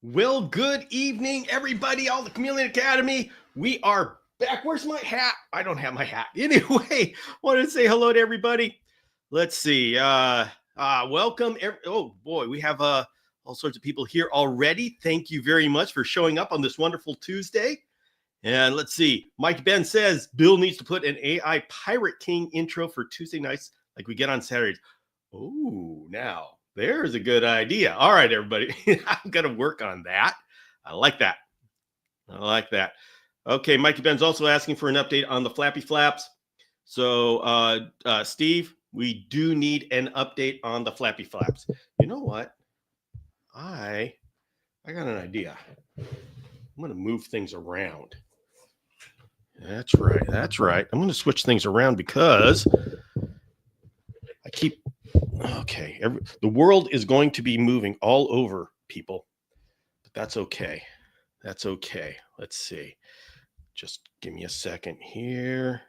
Well, good evening, everybody. All the Chameleon Academy. We are back. Where's my hat? I don't have my hat. Anyway, wanted to say hello to everybody. Let's see. Welcome. Oh boy, we have all sorts of people here already. Thank you very much for showing up on this wonderful Tuesday. And let's see. Mike Ben says Bill needs to put an AI Pirate King intro for Tuesday nights, like we get on Saturdays. Oh, now there's a good idea. All right, everybody. I'm going to work on that. I like that. Okay, Mikey Ben's also asking for an update on the Flappy Flaps. So, Steve, we do need an update on the Flappy Flaps. You know what? I got an idea. I'm going to move things around. That's right. I'm going to switch things around because I keep... Okay, the world is going to be moving all over, people, but that's okay. Let's see. Just give me a second here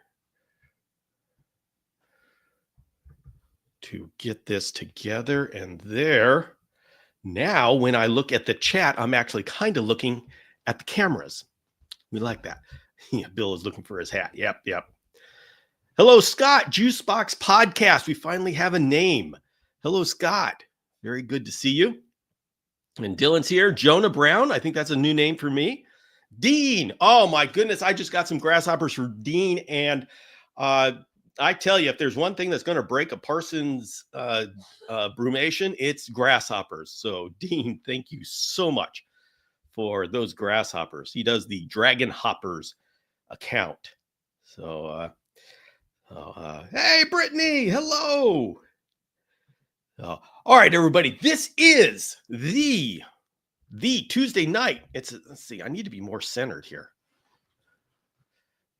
to get this together. And there. Now, when I look at the chat, I'm actually kind of looking at the cameras. We like that. Yeah, Bill is looking for his hat. Yep. Hello, Scott, Juicebox Podcast. We finally have a name. Hello, Scott. Very good to see you. And Dylan's here. Jonah Brown. I think that's a new name for me. Dean. Oh, my goodness. I just got some grasshoppers for Dean. And I tell you, if there's one thing that's going to break a Parsons brumation, it's grasshoppers. So, Dean, thank you so much for those grasshoppers. He does the Dragon Hoppers account. So, hey, Brittany. Hello. All right, everybody. This is the Tuesday night. Let's see. I need to be more centered here.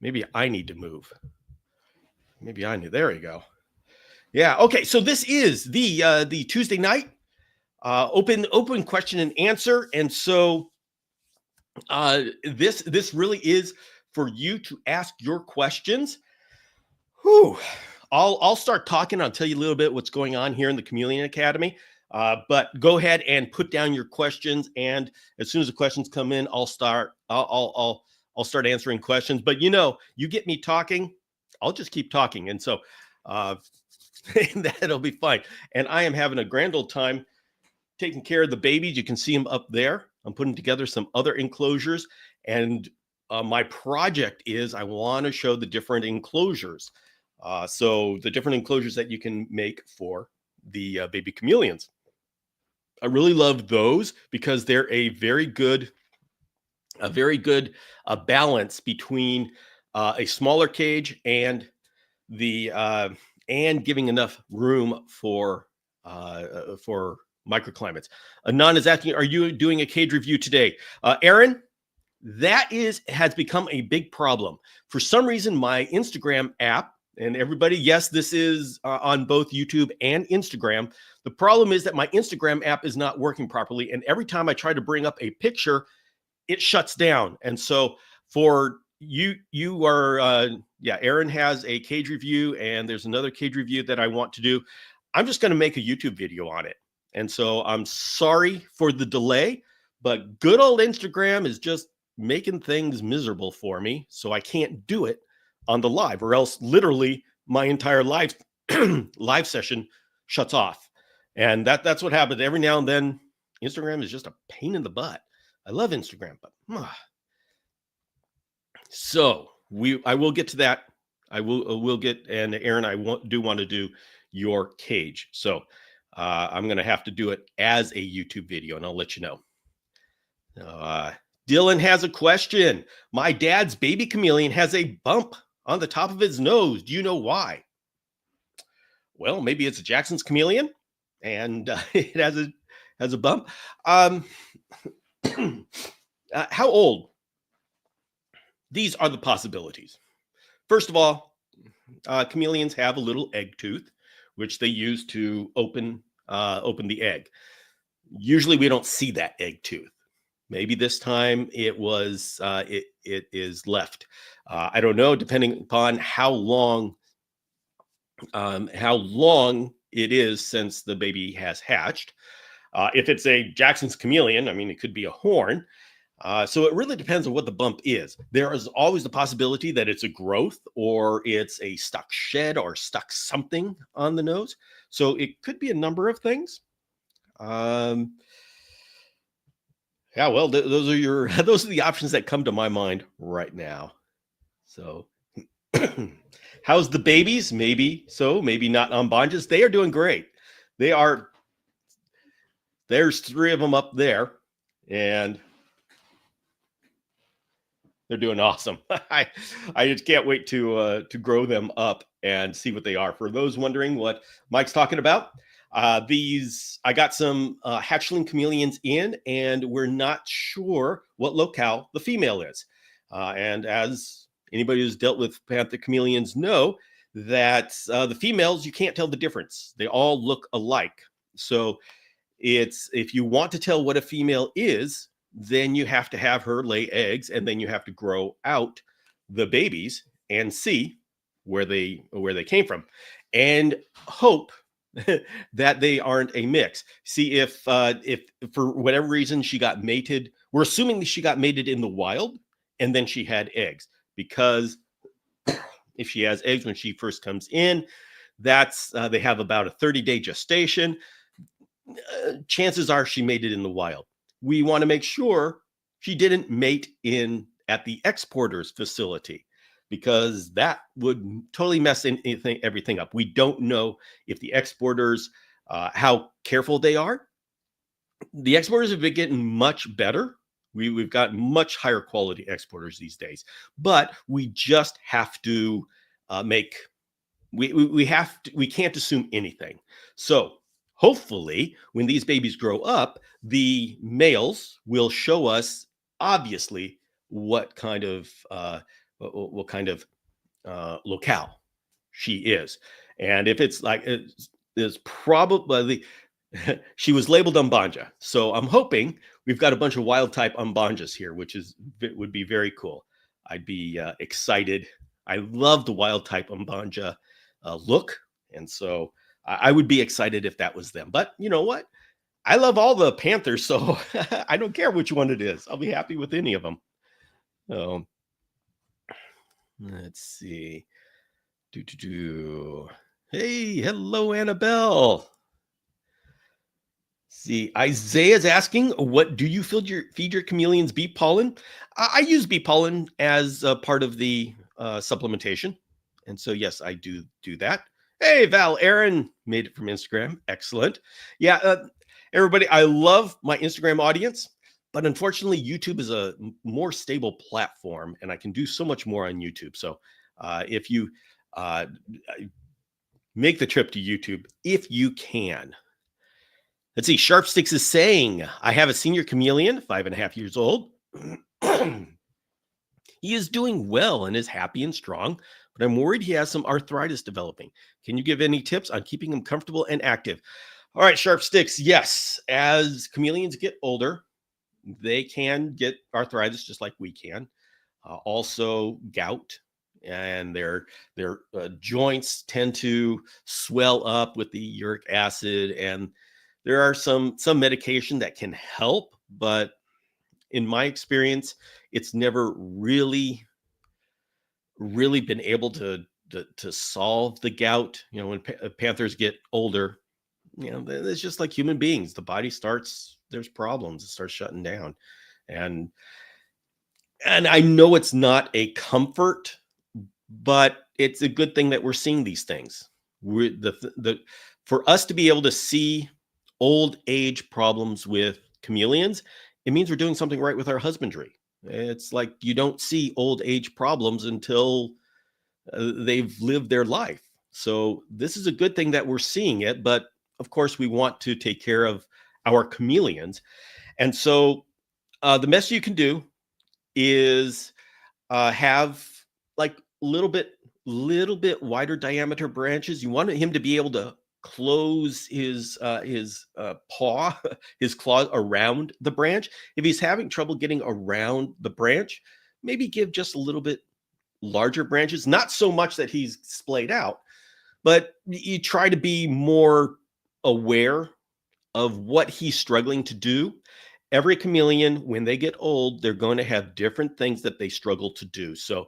Maybe I need to move. There we go. Yeah. Okay. So this is the Tuesday night open question and answer, and so this really is for you to ask your questions. Whew. I'll start talking. I'll tell you a little bit what's going on here in the Chameleon Academy. But go ahead and put down your questions, and as soon as the questions come in, I'll start start answering questions. But you get me talking, I'll just keep talking, and so that'll be fine. And I am having a grand old time taking care of the babies. You can see them up there. I'm putting together some other enclosures, and my project is I want to show the different enclosures. So the different enclosures that you can make for the baby chameleons. I really love those because they're a very good balance between a smaller cage and and giving enough room for microclimates. Anon is asking, are you doing a cage review today? Aaron, that has become a big problem. For some reason, my Instagram app, and everybody, yes, this is on both YouTube and Instagram. The problem is that my Instagram app is not working properly. And every time I try to bring up a picture, it shuts down. And so for you are, Aaron has a cage review, and there's another cage review that I want to do. I'm just going to make a YouTube video on it. And so I'm sorry for the delay, but good old Instagram is just making things miserable for me. So I can't do it on the live, or else literally my entire live session shuts off. And that's what happens. Every now and then Instagram is just a pain in the butt. I love Instagram, but so I will get to that. I will get, and Aaron, I do want to do your cage. So I'm going to have to do it as a YouTube video, and I'll let you know. Dylan has a question. My dad's baby chameleon has a bump on the top of his nose. Do you know why? Well, maybe it's a Jackson's chameleon, and it has a bump. How old? These are the possibilities. First of all, chameleons have a little egg tooth, which they use to open the egg. Usually, we don't see that egg tooth. Maybe this time it was it is left. I don't know, depending upon how long it is since the baby has hatched. If it's a Jackson's chameleon, I mean, it could be a horn. So it really depends on what the bump is. There is always the possibility that it's a growth or it's a stuck shed or stuck something on the nose. So it could be a number of things. Um, yeah, well, those are your those are the options that come to my mind right now. So, how's the babies? Maybe so, maybe not on Bonjas. They are doing great. They are. There's three of them up there, and they're doing awesome. I just can't wait to grow them up and see what they are. For those wondering what Mike's talking about, these I got some hatchling chameleons in, and we're not sure what locale the female is. And as anybody who's dealt with panther chameleons know, that the females, you can't tell the difference. They all look alike. So it's if you want to tell what a female is, then you have to have her lay eggs, and then you have to grow out the babies and see where they came from, and hope that they aren't a mix. See if for whatever reason she got mated. We're assuming that she got mated in the wild, and then she had eggs, because if she has eggs when she first comes in, that's they have about a 30-day gestation. Chances are she made it in the wild. We want to make sure she didn't mate in at the exporter's facility, because that would totally mess everything up. We don't know if the exporters, how careful they are. The exporters have been getting much better. We've got much higher quality exporters these days, but we just have to make we have to, we can't assume anything. So hopefully when these babies grow up, the males will show us obviously what kind of locale she is. And if it's like it's probably she was labeled Umbanja. So I'm hoping we've got a bunch of wild type Umbanjas here, which would be very cool. I'd be excited. I love the wild type Umbanja look, and so I would be excited if that was them. But you know what? I love all the Panthers, so I don't care which one it is. I'll be happy with any of them. So let's see. Hey, hello, Annabelle. See, Isaiah's asking, what do you feed your chameleons bee pollen? I use bee pollen as a part of the supplementation. And so, yes, I do that. Hey, Val, Aaron made it from Instagram. Excellent. Yeah, everybody, I love my Instagram audience, but unfortunately, YouTube is a more stable platform, and I can do so much more on YouTube. So if you make the trip to YouTube, if you can. Let's see. Sharpsticks is saying, I have a senior chameleon, 5.5 years old. He is doing well and is happy and strong, but I'm worried he has some arthritis developing. Can you give any tips on keeping him comfortable and active? All right, Sharpsticks. Yes, as chameleons get older, they can get arthritis just like we can. Also gout, and their joints tend to swell up with the uric acid, and there are some medication that can help, but in my experience, it's never really been able to solve the gout. You know, when panthers get older, you know, it's just like human beings. The body there's problems. It starts shutting down, and I know it's not a comfort, but it's a good thing that we're seeing these things. For us to be able to see old age problems with chameleons, it means we're doing something right with our husbandry. It's like you don't see old age problems until they've lived their life. So this is a good thing that we're seeing it, but of course we want to take care of our chameleons. And so the best you can do is have like little bit wider diameter branches. You want him to be able to close his paw, his claw around the branch. If he's having trouble getting around the branch, maybe give just a little bit larger branches, not so much that he's splayed out, but you try to be more aware of what he's struggling to do. Every chameleon, when they get old, they're going to have different things that they struggle to do. So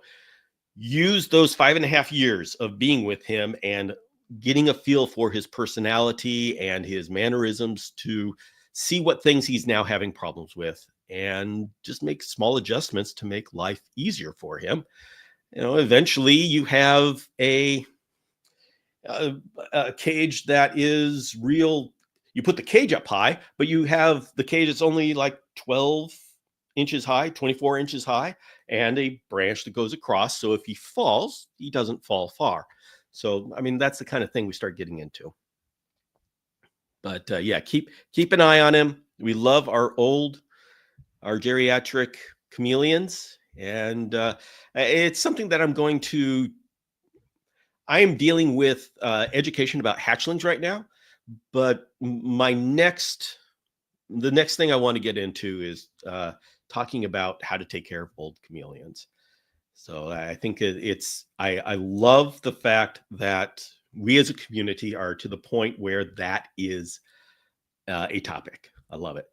use those 5.5 years of being with him and getting a feel for his personality and his mannerisms to see what things he's now having problems with, and just make small adjustments to make life easier for him. Eventually you have a, a cage that is real. You put the cage up high, but you have the cage that's only like 12 inches high, 24 inches high, and a branch that goes across. So if he falls, he doesn't fall far. So, I mean, that's the kind of thing we start getting into. But yeah, keep an eye on him. We love our geriatric chameleons, and it's something that I am dealing with education about hatchlings right now. But the next thing I want to get into is talking about how to take care of old chameleons. So I think I love the fact that we as a community are to the point where that is a topic. I love it.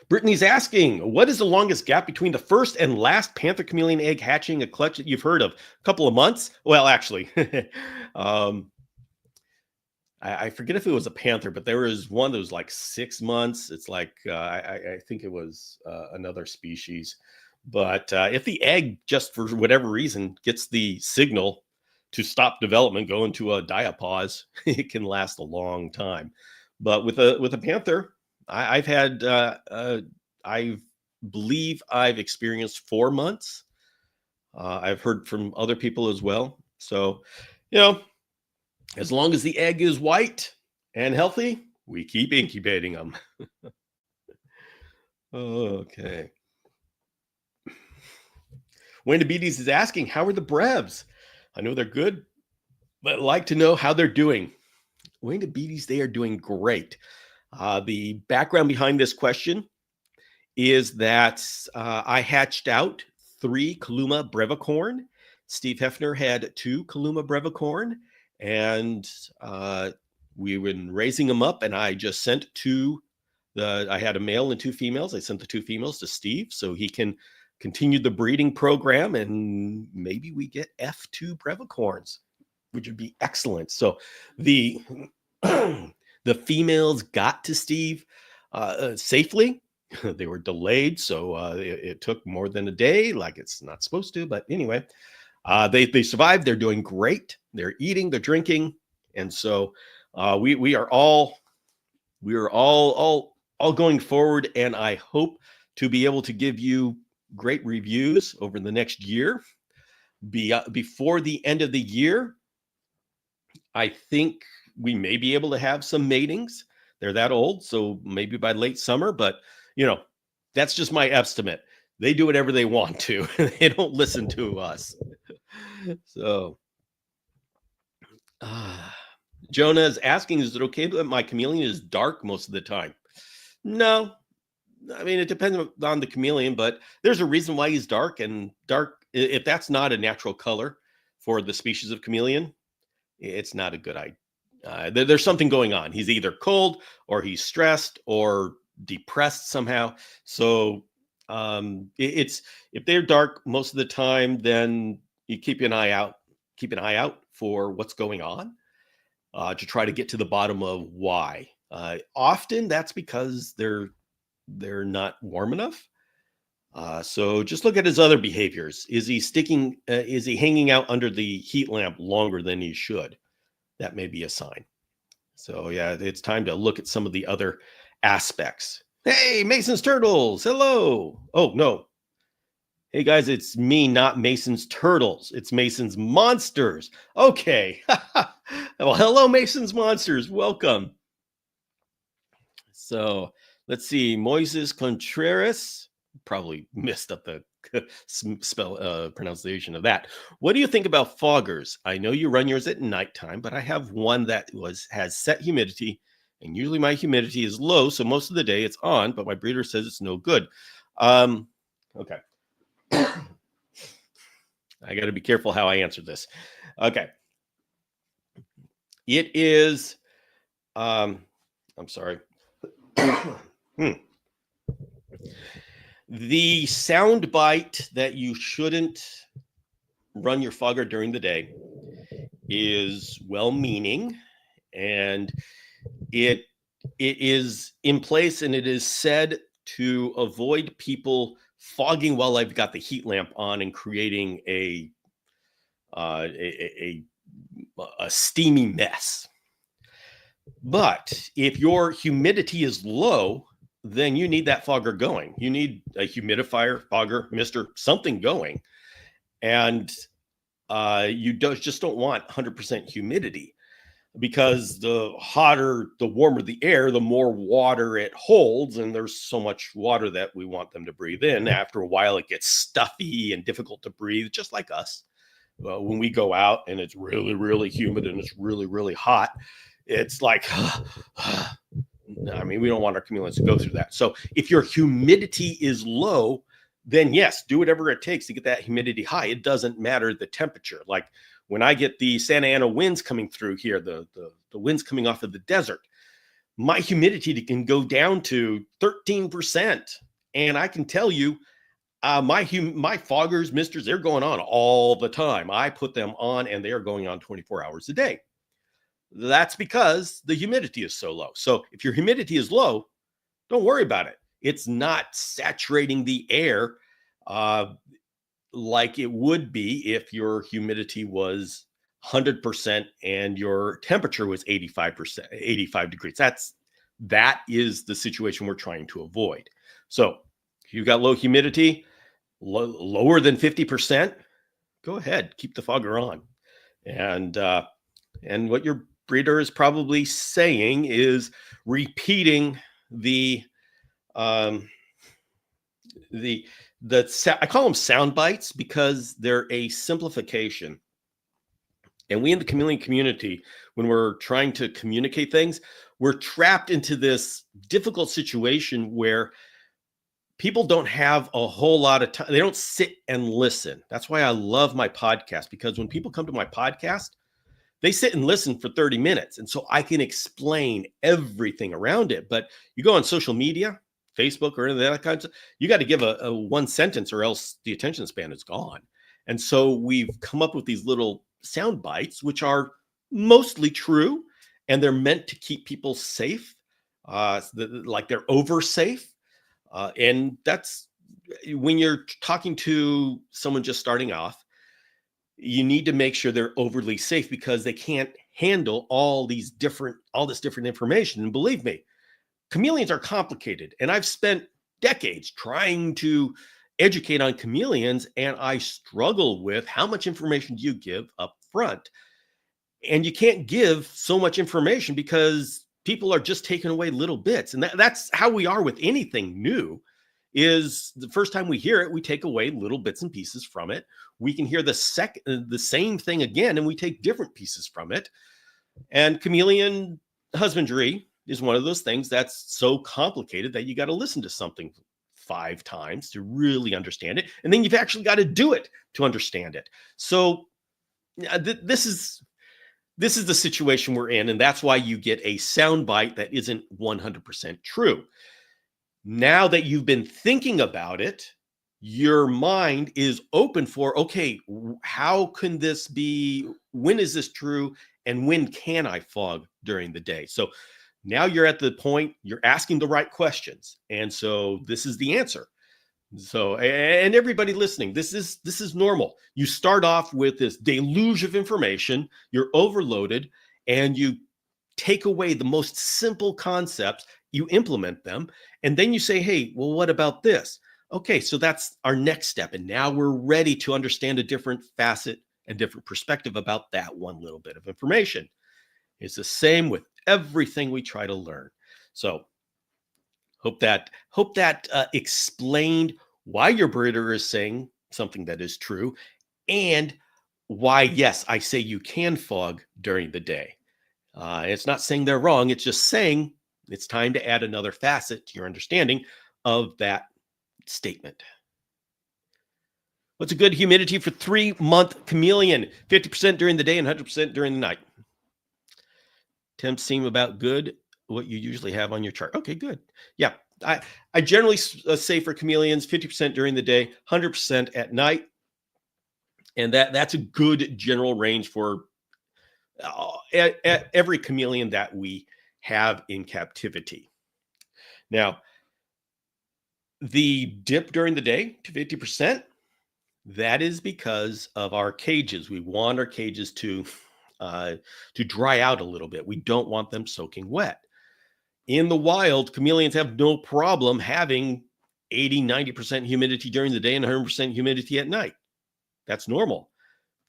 Brittany's asking, what is the longest gap between the first and last panther chameleon egg hatching a clutch that you've heard of? A couple of months? Well, actually, I forget if it was a panther, but there was one that was like 6 months. It's like, I think it was another species. But if the egg, just for whatever reason, gets the signal to stop development, go into a diapause, it can last a long time. But with a panther, I believe I've experienced 4 months. I've heard from other people as well. So, as long as the egg is white and healthy, we keep incubating them. Okay. Wayne Beatties is asking, how are the Brevs? I know they're good, but I'd like to know how they're doing. Wayne Beatties, they are doing great. The background behind this question is that I hatched out 3 Kaluma brevicorn. Steve Hefner had 2 Kaluma brevicorn, and we've been raising them up, and I just sent I had a male and 2 females. I sent the 2 females to Steve so he can continue the breeding program, and maybe we get F2 brevicorns, which would be excellent. So the females got to Steve safely. They were delayed, so it took more than a day, like it's not supposed to. But anyway, they survived. They're doing great. They're eating, they're drinking, and so we are all going forward. And I hope to be able to give you great reviews over the next year. Before the end of the year, I think we may be able to have some matings. They're that old, so maybe by late summer, but that's just my estimate. They do whatever they want to. They don't listen to us. So Jonah is asking, is it okay that my chameleon is dark most of the time? No. I mean, it depends on the chameleon, but there's a reason why he's dark. And dark, if that's not a natural color for the species of chameleon, it's not a good idea. There's something going on. He's either cold or he's stressed or depressed somehow. So if they're dark most of the time, then you keep an eye out for what's going on to try to get to the bottom of why. Often that's because they're not warm enough. So just look at his other behaviors. Is he hanging out under the heat lamp longer than he should? That may be a sign. So yeah, it's time to look at some of the other aspects. Hey, Mason's Turtles. Hello. Oh, no. Hey guys, it's me, not Mason's Turtles. It's Mason's Monsters. Okay. Well, hello, Mason's Monsters. Welcome. So let's see. Moises Contreras, probably messed up the pronunciation of that. What do you think about foggers? I know you run yours at nighttime, but I have one that has set humidity, and usually my humidity is low, so most of the day it's on, but my breeder says it's no good. Okay. I got to be careful how I answer this. Okay. It is I'm sorry. Hmm. The sound bite that you shouldn't run your fogger during the day is well-meaning, and it it is in place, and it is said to avoid people fogging while I've got the heat lamp on and creating uh, a, a steamy mess. But if your humidity is low, then you need that fogger going. You need a humidifier, fogger, mister, something going. And just don't want 100% humidity, because the hotter, the warmer the air, the more water it holds. And there's so much water that we want them to breathe in. After a while, it gets stuffy and difficult to breathe, just like us. When we go out and it's really, really humid and it's really, really hot, it's like, I mean, we don't want our chameleons to go through that. So if your humidity is low, then yes, do whatever it takes to get that humidity high. It doesn't matter the temperature. Like when I get the Santa Ana winds coming through here, the winds coming off of the desert, my humidity can go down to 13%. And I can tell you, my foggers, misters, they're going on all the time. I put them on and they are going on 24 hours a day. That's because the humidity is so low. So if your humidity is low, don't worry about it. It's not saturating the air like it would be if your humidity was 100% and your temperature was 85%, 85 degrees. That is the situation we're trying to avoid. So if you've got low humidity, lower than 50%, go ahead, keep the fogger on. And what your breeder is probably saying is repeating I call them sound bites because they're a simplification. And we in the chameleon community, when we're trying to communicate things, we're trapped into this difficult situation where people don't have a whole lot of time. They don't sit and listen. That's why I love my podcast, because when people come to my podcast, they sit and listen for 30 minutes. And so I can explain everything around it. But you go on social media, Facebook or any of that kind of stuff, you got to give a one sentence or else the attention span is gone. And so we've come up with these little sound bites, which are mostly true, and they're meant to keep people safe, like they're over safe. And that's when you're talking to someone just starting off, you need to make sure they're overly safe because they can't handle all this different information. And believe me, chameleons are complicated. And I've spent decades trying to educate on chameleons, and I struggle with how much information do you give up front? And you can't give so much information because people are just taking away little bits. And that's how we are with anything new. Is the first time we hear it, we take away little bits and pieces from it. We can hear the same thing again, and we take different pieces from it. And chameleon husbandry is one of those things that's so complicated that you got to listen to something 5 times to really understand it, and then you've actually got to do it to understand it. So this is the situation we're in, and that's why you get a soundbite that isn't 100% true. Now that you've been thinking about it, your mind is open for, okay, how can this be? When is this true? And when can I fog during the day? So now you're at the point, you're asking the right questions. And so this is the answer. So, and everybody listening, this is normal. You start off with this deluge of information, you're overloaded, and you take away the most simple concepts, you implement them, and then you say, hey, well, what about this? Okay, so that's our next step. And now we're ready to understand a different facet and different perspective about that one little bit of information. It's the same with everything we try to learn. So hope that explained why your breeder is saying something that is true, and why, yes, I say you can fog during the day. It's not saying they're wrong. It's just saying it's time to add another facet to your understanding of that statement. What's a good humidity for 3-month chameleon? 50% during the day and 100% during the night. Temps seem about good. what you usually have on your chart. Okay, good. Yeah, I generally say for chameleons 50% during the day, 100% at night, and that's a good general range for at every chameleon that we have in captivity. Now, the dip during the day to 50%, that is because of our cages. We want our cages to dry out a little bit. We don't want them soaking wet. In the wild, chameleons have no problem having 80, 90% humidity during the day and 100% humidity at night. That's normal.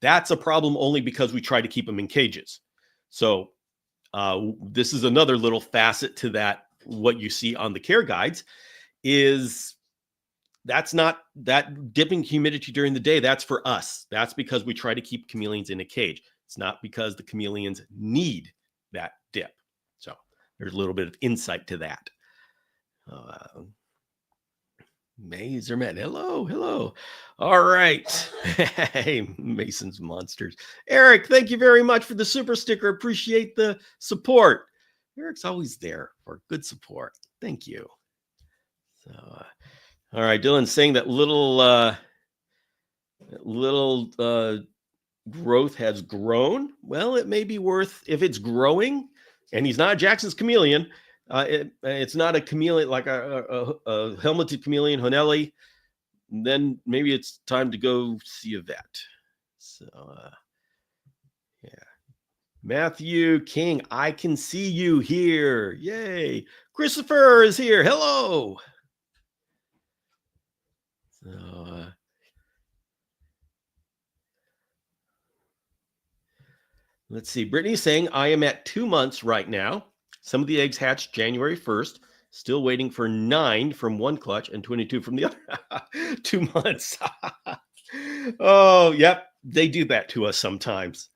That's a problem only because we try to keep them in cages. So this is another little facet to that. What you see on the care guides is that's not that dipping humidity during the day. That's for us. That's because we try to keep chameleons in a cage. It's not because the chameleons need that dip. So there's a little bit of insight to that. Mazerman, hello. All right. Hey, Mason's Monsters. Eric, thank you very much for the super sticker. Appreciate the support. Eric's always there for good support. Thank you. So, all right, Dylan's saying that little growth has grown. Well, it may be worth, if it's growing, and he's not Jackson's chameleon, it's not a chameleon like a helmeted chameleon, Honelli, then maybe it's time to go see a vet. So, yeah. Matthew King, I can see you here. Yay. Christopher is here. Hello. So, let's see. Brittany's saying, I am at 2 months right now. Some of the eggs hatched January 1st. Still waiting for 9 from one clutch and 22 from the other. 2 months. Oh, yep. They do that to us sometimes.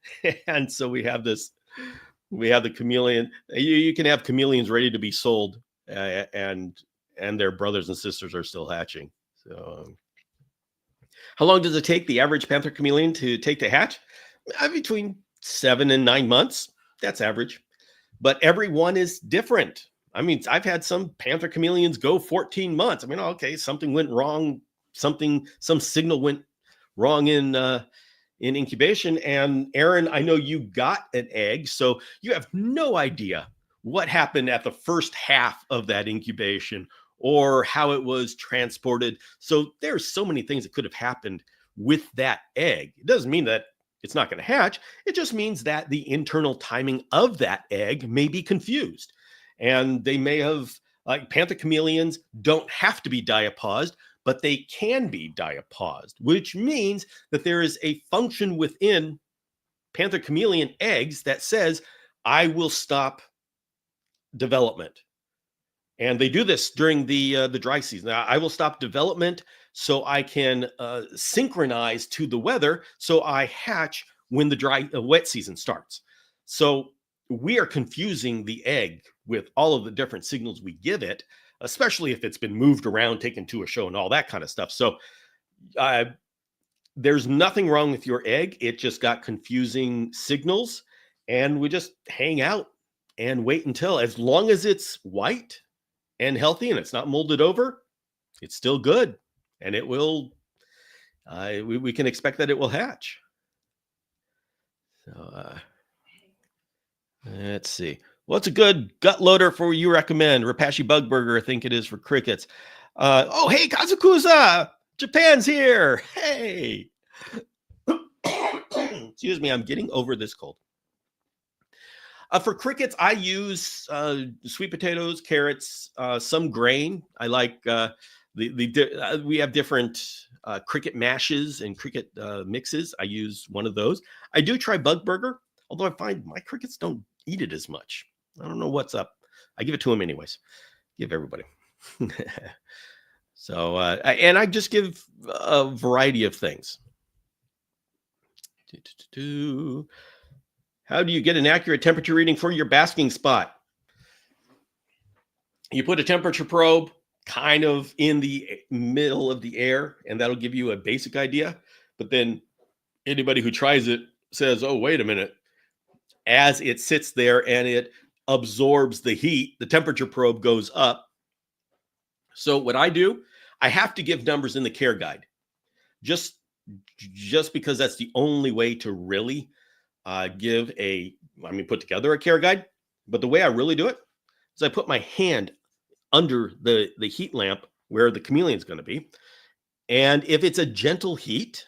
And so we have the chameleon. You can have chameleons ready to be sold, and their brothers and sisters are still hatching. So how long does it take the average panther chameleon to take to hatch? Between 7 and 9 months. That's average. But every one is different. I mean, I've had some panther chameleons go 14 months. I mean, okay, something went wrong. Some signal went wrong in incubation. And Aaron, I know you got an egg, so you have no idea what happened at the first half of that incubation or how it was transported. So there's so many things that could have happened with that egg. It doesn't mean that it's not going to hatch. It just means that the internal timing of that egg may be confused. And they may have, like panther chameleons don't have to be diapaused, but they can be diapaused, which means that there is a function within panther chameleon eggs that says, I will stop development. And they do this during the dry season. I will stop development so I can synchronize to the weather, so I hatch when the wet season starts. So we are confusing the egg with all of the different signals we give it, especially if it's been moved around, taken to a show, and all that kind of stuff. So there's nothing wrong with your egg. It just got confusing signals, and we just hang out and wait until, as long as it's white and healthy and it's not molded over, it's still good. And it will, we can expect that it will hatch. So let's see. What's a good gut loader for you recommend? Rapashi Bug Burger, I think it is for crickets. Oh, hey, Kazukuza! Japan's here. Hey. Excuse me, I'm getting over this cold. For crickets, I use sweet potatoes, carrots, some grain. I like we have different cricket mashes and cricket mixes. I use one of those. I do try Bug Burger, although I find my crickets don't eat it as much. I don't know what's up. I give it to them anyways. Give everybody. So, and I just give a variety of things. How do you get an accurate temperature reading for your basking spot? You put a temperature probe kind of in the middle of the air, and that'll give you a basic idea. But then anybody who tries it says, oh, wait a minute. As it sits there and it absorbs the heat, the temperature probe goes up. So what I do, I have to give numbers in the care guide, just because that's the only way to really put together a care guide. But the way I really do it is I put my hand under the heat lamp where the chameleon is going to be. And if it's a gentle heat,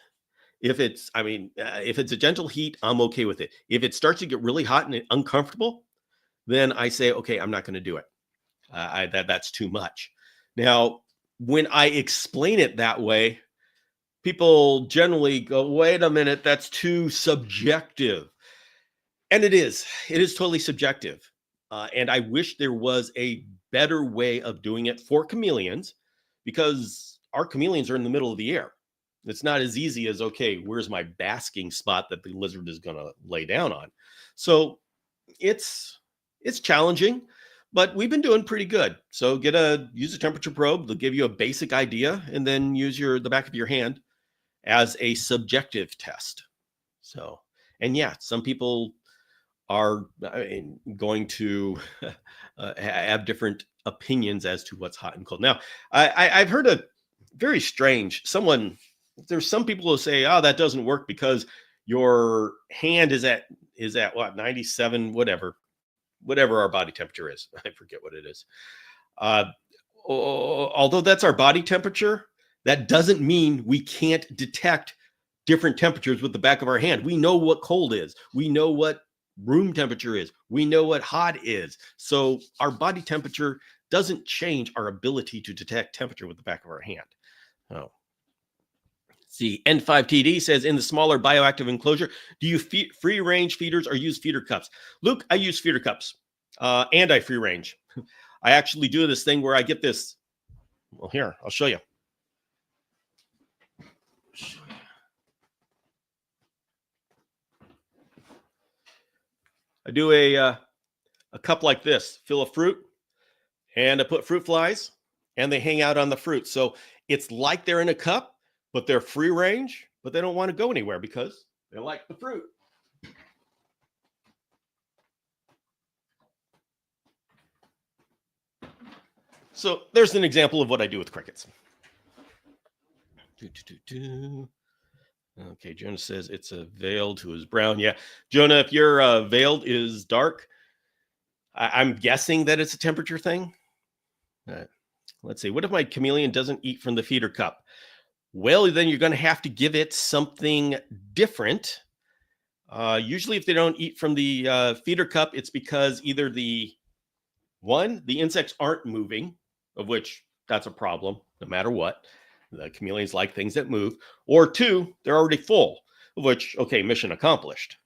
if it's a gentle heat, I'm okay with it. If it starts to get really hot and uncomfortable, then I say, okay, I'm not going to do it. That's too much. Now, when I explain it that way, people generally go, wait a minute, that's too subjective. And it is totally subjective. And I wish there was a better way of doing it for chameleons, because our chameleons are in the middle of the air. It's not as easy as, okay, where's my basking spot that the lizard is going to lay down on? So it's challenging, but we've been doing pretty good. So use a temperature probe. They'll give you a basic idea, and then use the back of your hand as a subjective test. So, and yeah, some people are going to have different opinions as to what's hot and cold. Now, I've heard a very strange there's some people who say, oh, that doesn't work because your hand is at what, 97, whatever our body temperature is. I forget what it is. Although that's our body temperature, that doesn't mean we can't detect different temperatures with the back of our hand. We know what cold is. We know what room temperature is. We know what hot is. So our body temperature doesn't change our ability to detect temperature with the back of our hand. Oh. See, N5TD says, in the smaller bioactive enclosure, do you free range feeders or use feeder cups? Luke, I use feeder cups and I free range. I actually do this thing where I get this. Well, here, I'll show you. I do a cup like this, fill of fruit, and I put fruit flies, and they hang out on the fruit. So it's like they're in a cup, but they're free range, but they don't want to go anywhere because they like the fruit. So there's an example of what I do with crickets. Okay, Jonah says it's a veiled who is brown. Yeah, Jonah, if your veiled is dark, I'm guessing that it's a temperature thing. Let's see. What if my chameleon doesn't eat from the feeder cup? Well, then you're going to have to give it something different. Usually if they don't eat from the feeder cup, it's because either the insects aren't moving, of which that's a problem no matter what. The chameleons like things that move. Or two, they're already full, of which, okay, mission accomplished.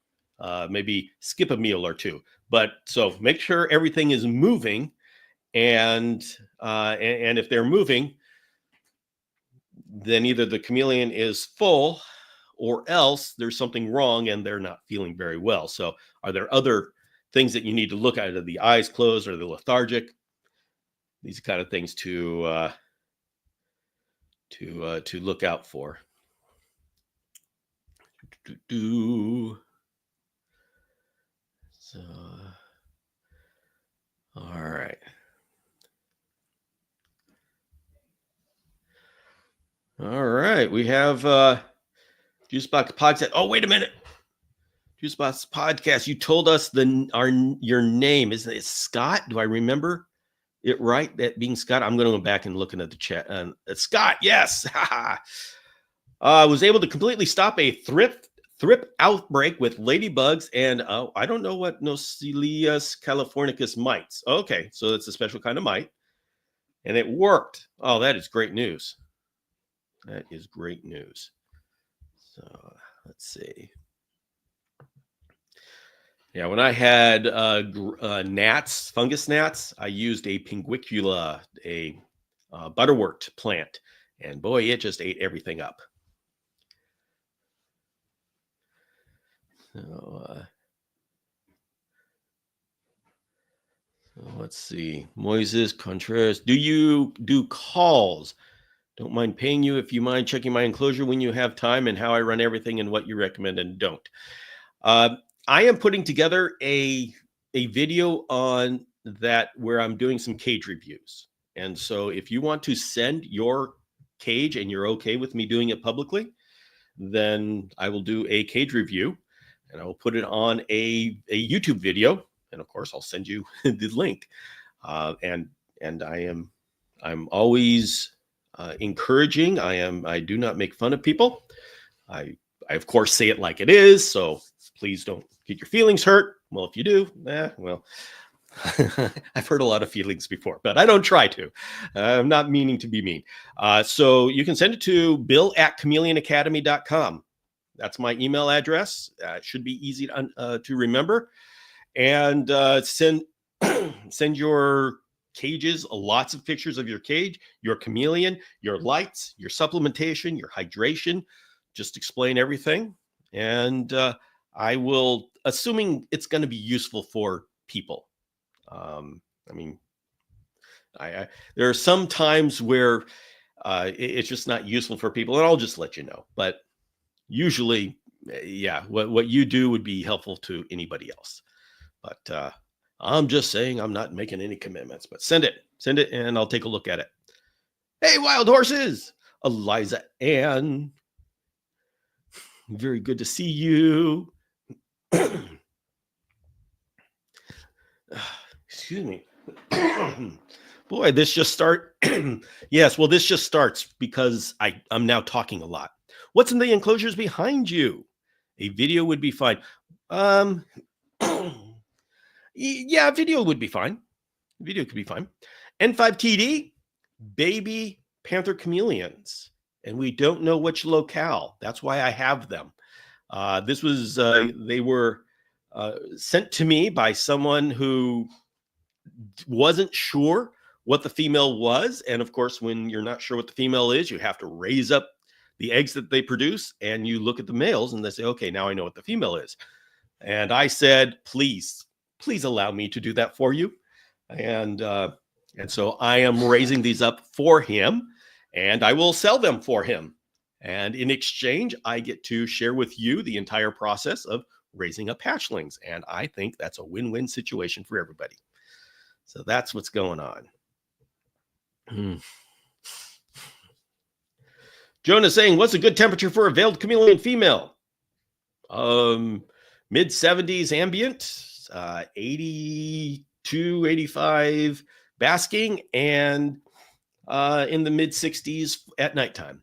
Maybe skip a meal or two. But so make sure everything is moving, and if they're moving, then either the chameleon is full or else there's something wrong and they're not feeling very well. So are there other things that you need to look at? Are the eyes closed? Or the lethargic? These are kind of things to look out for. So, all right. All right. We have Juicebox Podcast. Oh, wait a minute. Juicebox Podcast. You told us your name. Is it Scott? Do I remember it right? That being Scott? I'm going to go back and looking at the chat. Scott, yes. I was able to completely stop a thrip outbreak with ladybugs and I don't know what Nocilius californicus mites. Okay, so it's a special kind of mite, and it worked. Oh, that is great news. That is great news. So let's see. Yeah, when I had gnats, fungus gnats, I used a pinguicula, a butterwort plant, and boy, it just ate everything up. So, let's see. Moises Contreras, do you do calls? Don't mind paying you if you mind checking my enclosure when you have time, and how I run everything and what you recommend and don't. I am putting together a a video on that where I'm doing some cage reviews. And so if you want to send your cage and you're okay with me doing it publicly, then I will do a cage review and I will put it on a YouTube video. And of course, I'll send you the link. And I'm always encouraging. I do not make fun of people. I of course say it like it is. So please don't get your feelings hurt. Well, if you do, well, I've heard a lot of feelings before, but I don't try to. I'm not meaning to be mean. So you can send it to bill@chameleonacademy.com. That's my email address. It should be easy to remember. And send your cages, lots of pictures of your cage, your chameleon, your lights, your supplementation, your hydration. Just explain everything. And I will, assuming it's going to be useful for people. I mean, there are some times where it's just not useful for people, and I'll just let you know. But usually, yeah, what you do would be helpful to anybody else. But I'm just saying I'm not making any commitments. But send it, and I'll take a look at it. Hey, wild horses, Eliza Ann. Very good to see you. Excuse me. Boy, this just start. Yes, well, this just starts because I'm now talking a lot. What's in the enclosures behind you? A video would be fine. Yeah, video would be fine. Video could be fine. N5TD, baby panther chameleons. And we don't know which locale. That's why I have them. This was, they were sent to me by someone who wasn't sure what the female was. And of course, when you're not sure what the female is, you have to raise up the eggs that they produce and you look at the males and they say, okay, now I know what the female is. And I said, please allow me to do that for you. And so I am raising these up for him and I will sell them for him. And in exchange, I get to share with you the entire process of raising up hatchlings. And I think that's a win-win situation for everybody. So that's what's going on. Jonah saying, what's a good temperature for a veiled chameleon female? Mid 70s ambient, 82, 85 basking, and in the mid 60s at nighttime.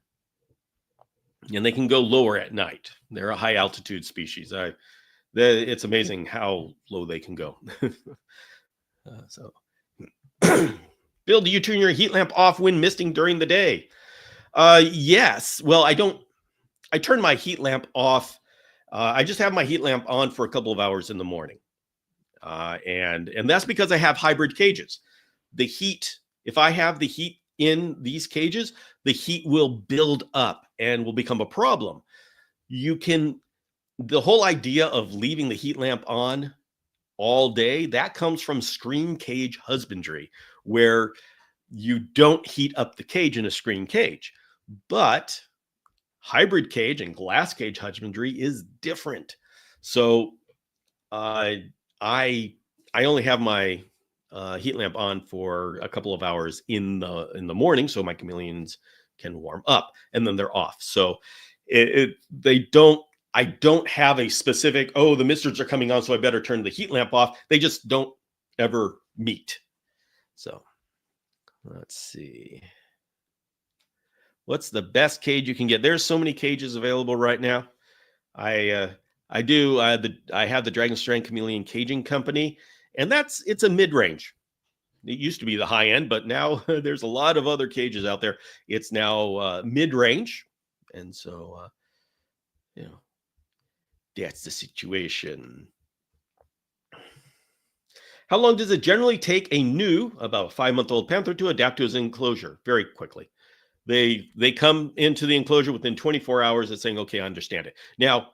And they can go lower at night. They're a high altitude species. It's amazing how low they can go. So, Bill, do you turn your heat lamp off when misting during the day? Yes. Well, I turn my heat lamp off. I just have my heat lamp on for a couple of hours in the morning. And that's because I have hybrid cages. The heat, if I have the heat in these cages, the heat will build up and will become a problem. The whole idea of leaving the heat lamp on all day, that comes from screen cage husbandry, where you don't heat up the cage in a screen cage. But hybrid cage and glass cage husbandry is different. So I only have my heat lamp on for a couple of hours in the morning, so my chameleons can warm up, and then they're off. So I don't have a specific, the misters are coming on, so I better turn the heat lamp off. They just don't ever meet. So let's see. What's the best cage you can get? There's so many cages available right now. I have the Dragon Strand Chameleon Caging Company, and it's a mid-range. It used to be the high end, but now there's a lot of other cages out there. It's now mid-range, and so that's the situation. How long does it generally take a new, about a 5-month-old panther to adapt to his enclosure? Very quickly. They come into the enclosure within 24 hours of saying, okay, I understand it. Now,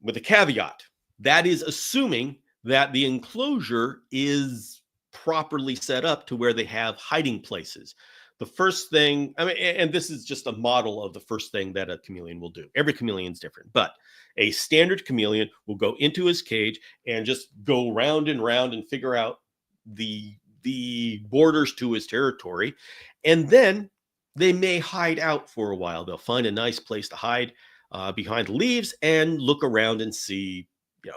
with a caveat, that is assuming that the enclosure is properly set up to where they have hiding places. the first thing, I mean, and this is just a model of the first thing that a chameleon will do. Every chameleon's different, but a standard chameleon will go into his cage and just go round and round and figure out the borders to his territory. And then they may hide out for a while. They'll find a nice place to hide behind the leaves and look around and see,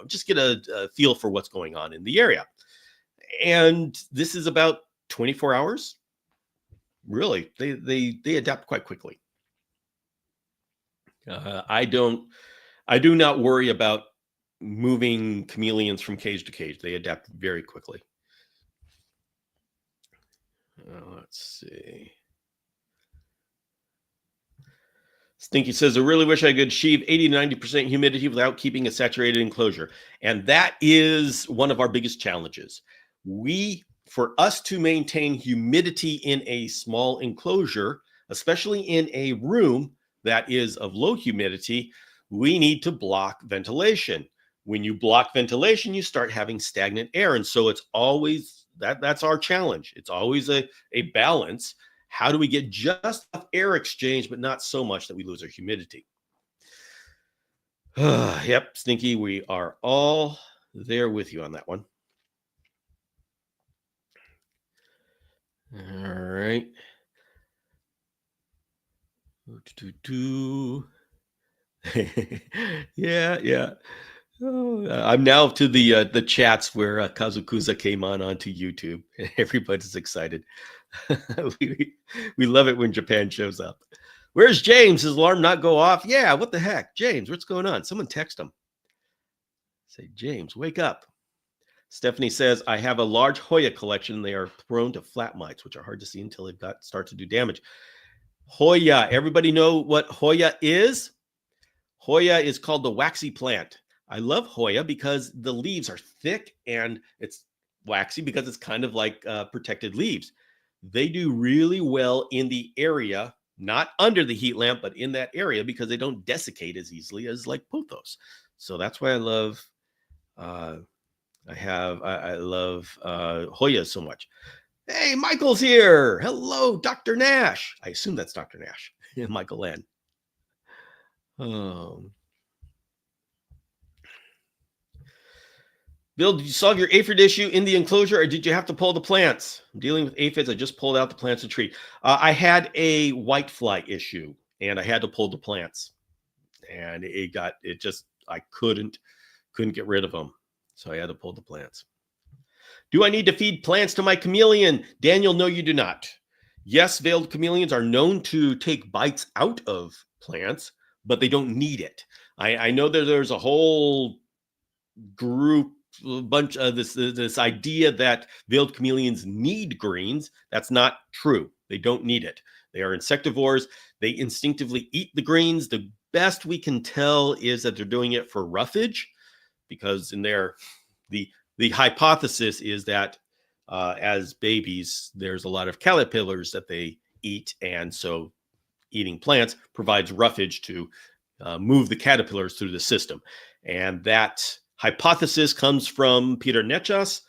just get a feel for what's going on in the area. And this is about 24 hours. Really, they adapt quite quickly. I do not worry about moving chameleons from cage to cage. They adapt very quickly. Let's see. Stinky says, I really wish I could achieve 80 to 90% humidity without keeping a saturated enclosure. And that is one of our biggest challenges. For us to maintain humidity in a small enclosure, especially in a room that is of low humidity, we need to block ventilation. When you block ventilation, you start having stagnant air. And so it's always, that's our challenge. It's always a balance. How do we get just enough air exchange, but not so much that we lose our humidity? Yep, Stinky, we are all there with you on that one. All right. Yeah. Oh, I'm now to the chats where Kazukuza came onto YouTube. Everybody's excited. we love it when Japan shows up. Where's James? His alarm not go off? Yeah, what the heck? James, what's going on? Someone text him. Say, James, wake up. Stephanie says, I have a large Hoya collection. They are prone to flat mites, which are hard to see until they've start to do damage. Hoya, everybody know what Hoya is? Hoya is called the waxy plant. I love Hoya because the leaves are thick and it's waxy because it's kind of like protected leaves. They do really well in the area, not under the heat lamp, but in that area because they don't desiccate as easily as like pothos. So that's why I love I love Hoya so much. Hey, Michael's here. Hello, Dr. Nash. I assume that's Dr. Nash. Michael N. Bill, did you solve your aphid issue in the enclosure or did you have to pull the plants? I'm dealing with aphids. I just pulled out the plants and tree. I had a whitefly issue and I had to pull the plants. And I couldn't get rid of them. So I had to pull the plants. Do I need to feed plants to my chameleon? Daniel, no, you do not. Yes, veiled chameleons are known to take bites out of plants, but they don't need it. I know that there's a whole group, a bunch of this idea that veiled chameleons need greens. That's not true. They don't need it. They are insectivores. They instinctively eat the greens. The best we can tell is that they're doing it for roughage, because in there, the hypothesis is that as babies, there's a lot of caterpillars that they eat, and so eating plants provides roughage to move the caterpillars through the system. And that hypothesis comes from Peter Nechas.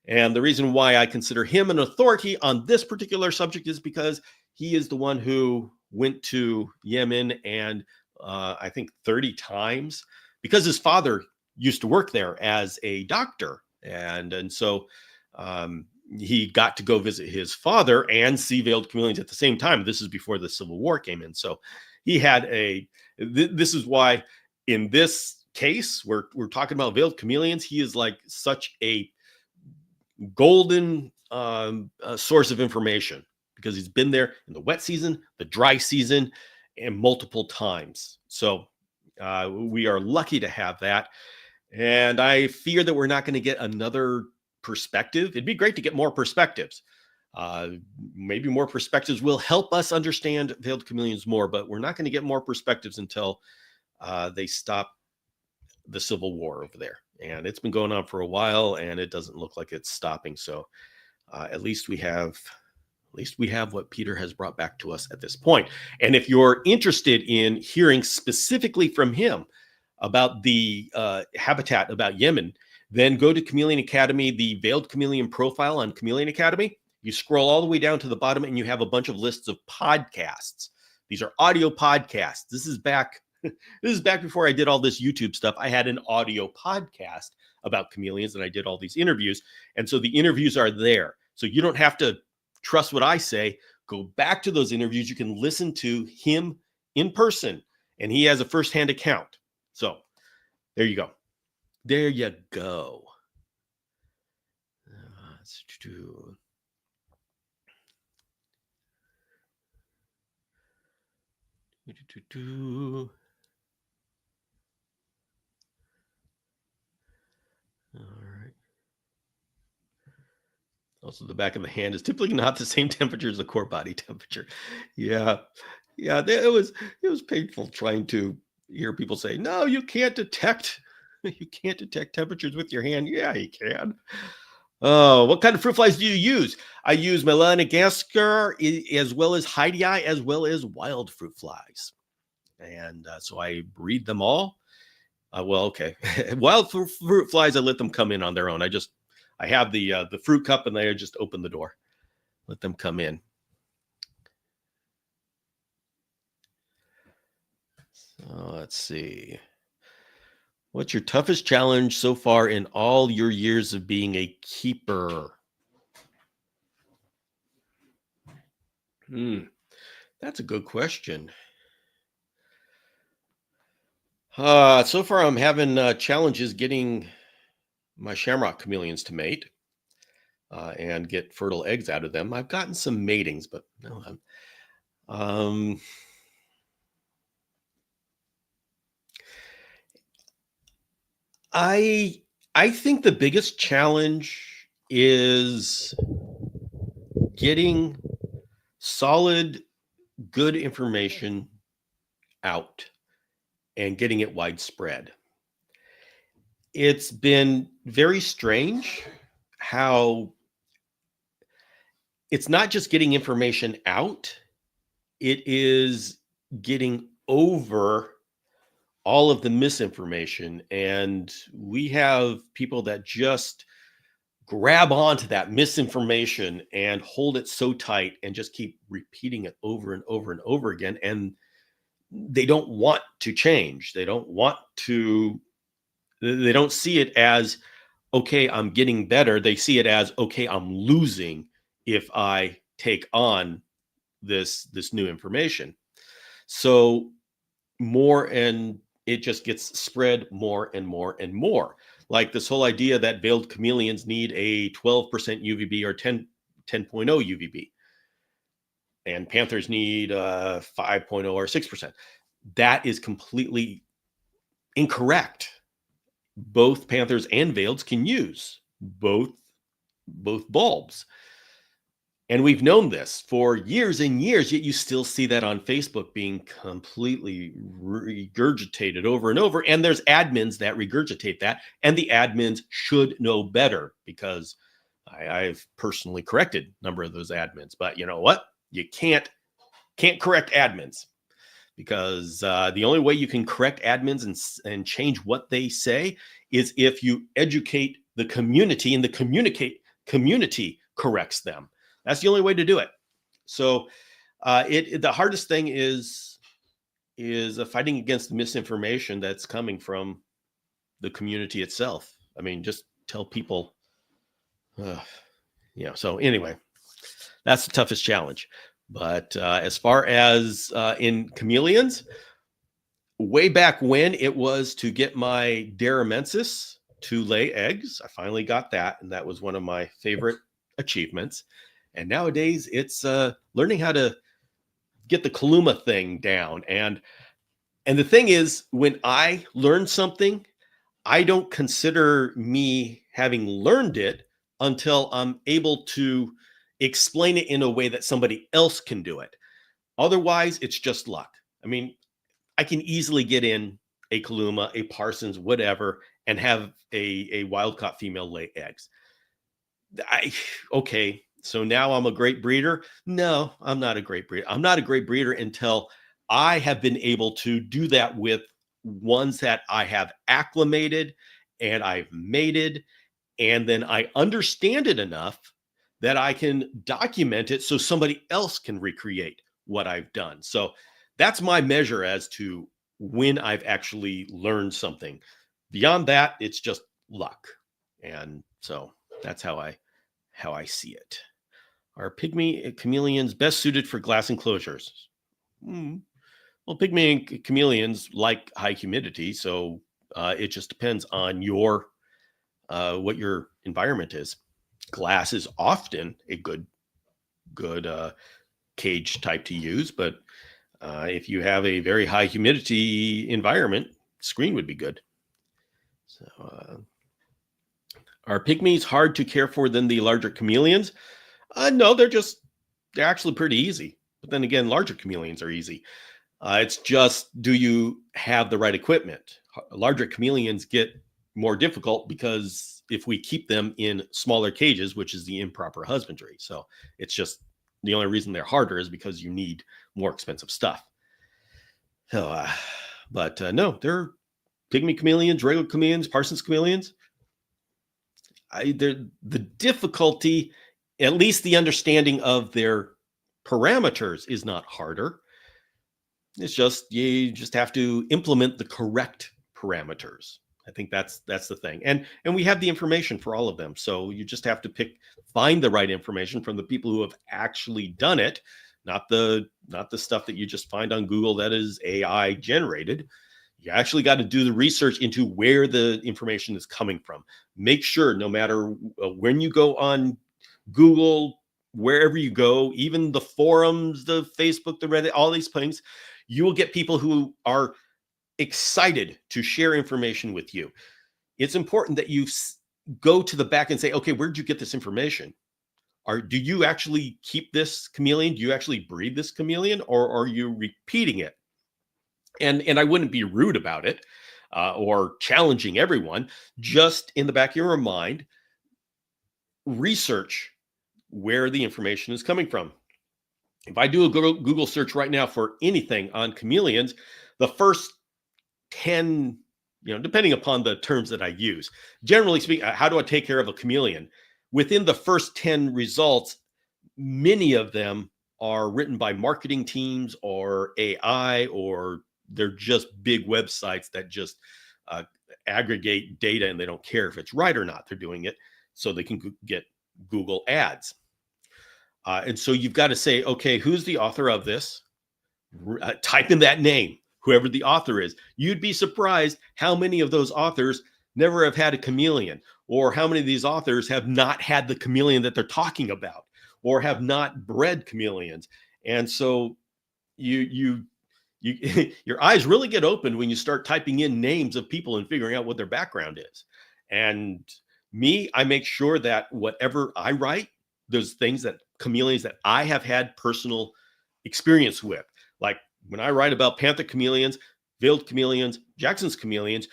And the reason why I consider him an authority on this particular subject is because he is the one who went to Yemen and I think 30 times because his father used to work there as a doctor. And so he got to go visit his father and see veiled chameleons at the same time. This is before the Civil War came in. So he had this is why in this case, we're talking about veiled chameleons. He is like such a golden source of information because he's been there in the wet season, the dry season, and multiple times. So we are lucky to have that. And I fear that we're not going to get another perspective. It'd be great to get more perspectives. Maybe more perspectives will help us understand veiled chameleons more, but we're not going to get more perspectives until they stop the Civil War over there. And it's been going on for a while and it doesn't look like it's stopping. So at least we have what Peter has brought back to us at this point. And if you're interested in hearing specifically from him about the habitat about Yemen, then go to Chameleon Academy, the Veiled Chameleon profile on Chameleon Academy. You scroll all the way down to the bottom and you have a bunch of lists of podcasts. These are audio podcasts. This is back before I did all this YouTube stuff. I had an audio podcast about chameleons and I did all these interviews. And so the interviews are there. So you don't have to trust what I say. Go back to those interviews. You can listen to him in person and he has a firsthand account. So there you go. There you go. Let's do. All right. Also, the back of the hand is typically not the same temperature as the core body temperature. Yeah, yeah. It was painful trying to hear people say, "No, you can't detect temperatures with your hand." Yeah, you can. Oh, what kind of fruit flies do you use? I use Melanogaster as well as Hydei, as well as wild fruit flies. And so I breed them all. Well, okay. Wild fruit flies, I let them come in on their own. I have the fruit cup and I just open the door, let them come in. So let's see. What's your toughest challenge so far in all your years of being a keeper? That's a good question. So far I'm having challenges getting my shamrock chameleons to mate and get fertile eggs out of them. I've gotten some matings, but no. I think the biggest challenge is getting solid, good information out and getting it widespread. It's been very strange how it's not just getting information out, it is getting over all of the misinformation. And we have people that just grab onto that misinformation and hold it so tight and just keep repeating it over and over and over again. And they don't want to change. They don't see it as, okay, I'm getting better. They see it as, okay, I'm losing if I take on this new information. So it just gets spread more and more and more. Like this whole idea that veiled chameleons need a 12% UVB or 10.0 UVB. And panthers need 5.0 or 6%. That is completely incorrect. Both panthers and veileds can use both bulbs. And we've known this for years and years, yet you still see that on Facebook being completely regurgitated over and over. And there's admins that regurgitate that. And the admins should know better because I've personally corrected a number of those admins. But you know what? You can't correct admins because the only way you can correct admins and change what they say is if you educate the community and the community corrects them. That's the only way to do it. So the hardest thing is fighting against the misinformation that's coming from the community itself. I mean, just tell people, so anyway, that's the toughest challenge. But as far as in chameleons, way back when it was to get my Daramensis to lay eggs, I finally got that. And that was one of my favorite achievements. And nowadays it's learning how to get the Kaluma thing down. And the thing is, when I learn something, I don't consider me having learned it until I'm able to explain it in a way that somebody else can do it. Otherwise, it's just luck. I mean, I can easily get in a Kaluma, a Parsons, whatever, and have a wild-caught female lay eggs. Okay, so now I'm a great breeder? No, I'm not a great breeder. I'm not a great breeder until I have been able to do that with ones that I have acclimated and I've mated, and then I understand it enough that I can document it so somebody else can recreate what I've done. So that's my measure as to when I've actually learned something. Beyond that, it's just luck. And so that's how I see it. Are pygmy chameleons best suited for glass enclosures? Hmm. Well, pygmy chameleons like high humidity, so it just depends on your what your environment is. Glass is often a good cage type to use, but if you have a very high humidity environment, screen would be good. So, are pygmies hard to care for than the larger chameleons? No, they're actually pretty easy. But then again, larger chameleons are easy. It's just, do you have the right equipment? Larger chameleons get more difficult because if we keep them in smaller cages, which is the improper husbandry. So it's just the only reason they're harder is because you need more expensive stuff. So, but no, they're pygmy chameleons, regular chameleons, Parsons chameleons. The difficulty, at least the understanding of their parameters, is not harder. It's just you just have to implement the correct parameters. I think that's the thing. And we have the information for all of them. So you just have to find the right information from the people who have actually done it, not the stuff that you just find on Google that is AI generated. You actually got to do the research into where the information is coming from. Make sure no matter when you go on Google, wherever you go, even the forums, the Facebook, the Reddit, all these things, you will get people who are excited to share information with you. It's important that you go to the back and say, okay, where did you get this information? Do you actually keep this chameleon? Do you actually breed this chameleon, or are you repeating it? And I wouldn't be rude about it or challenging everyone. Just in the back of your mind, research where the information is coming from. If I do a Google search right now for anything on chameleons, the first 10, depending upon the terms that I use, generally speaking, how do I take care of a chameleon? Within the first 10 results, many of them are written by marketing teams or AI, or they're just big websites that just aggregate data and they don't care if it's right or not. They're doing it so they can get Google ads. And so you've got to say, okay, who's the author of this? Type in that name, whoever the author is. You'd be surprised how many of those authors never have had a chameleon, or how many of these authors have not had the chameleon that they're talking about, or have not bred chameleons. And so you your eyes really get opened when you start typing in names of people and figuring out what their background is. And I make sure that whatever I write, those things that chameleons that I have had personal experience with, like when I write about panther chameleons, veiled chameleons, Jackson's chameleons,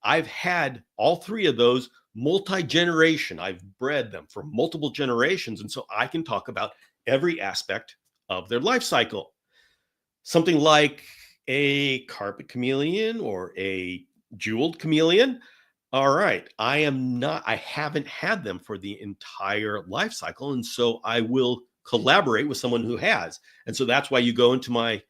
I've had all three of those multi-generation. I've bred them for multiple generations. And so I can talk about every aspect of their life cycle. Something like a carpet chameleon or a jeweled chameleon. All right. I haven't had them for the entire life cycle. And so I will collaborate with someone who has. And so that's why you go into my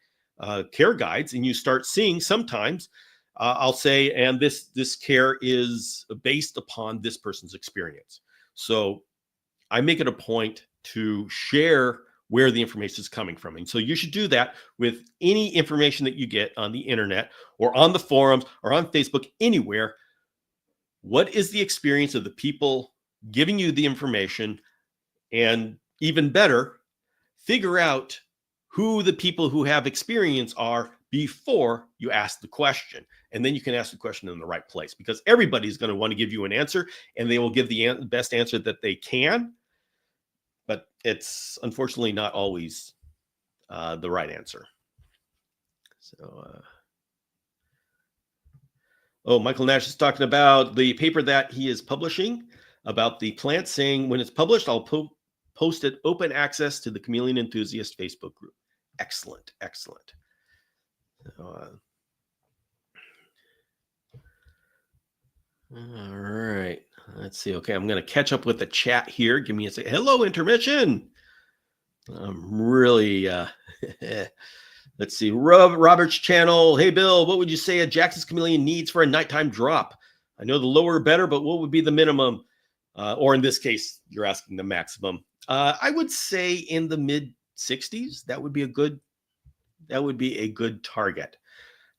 care guides and you start seeing sometimes I'll say, and this care is based upon this person's experience. So I make it a point to share where the information is coming from. And so you should do that with any information that you get on the internet or on the forums or on Facebook, anywhere. What is the experience of the people giving you the information? And even better, figure out who the people who have experience are before you ask the question. And then you can ask the question in the right place, because everybody's going to want to give you an answer and they will give the best answer that they can. But it's unfortunately not always the right answer. So, Michael Nash is talking about the paper that he is publishing about the plant, saying when it's published, I'll post it open access to the Chameleon Enthusiast Facebook group. Excellent, excellent. All right. Let's see. Okay, I'm going to catch up with the chat here. Give me a second. Hello, intermission. I'm really, let's see. Robert's channel. Hey, Bill, what would you say a Jackson's Chameleon needs for a nighttime drop? I know the lower better, but what would be the minimum? Or in this case, you're asking the maximum. I would say in the mid 60s. That would be a good target.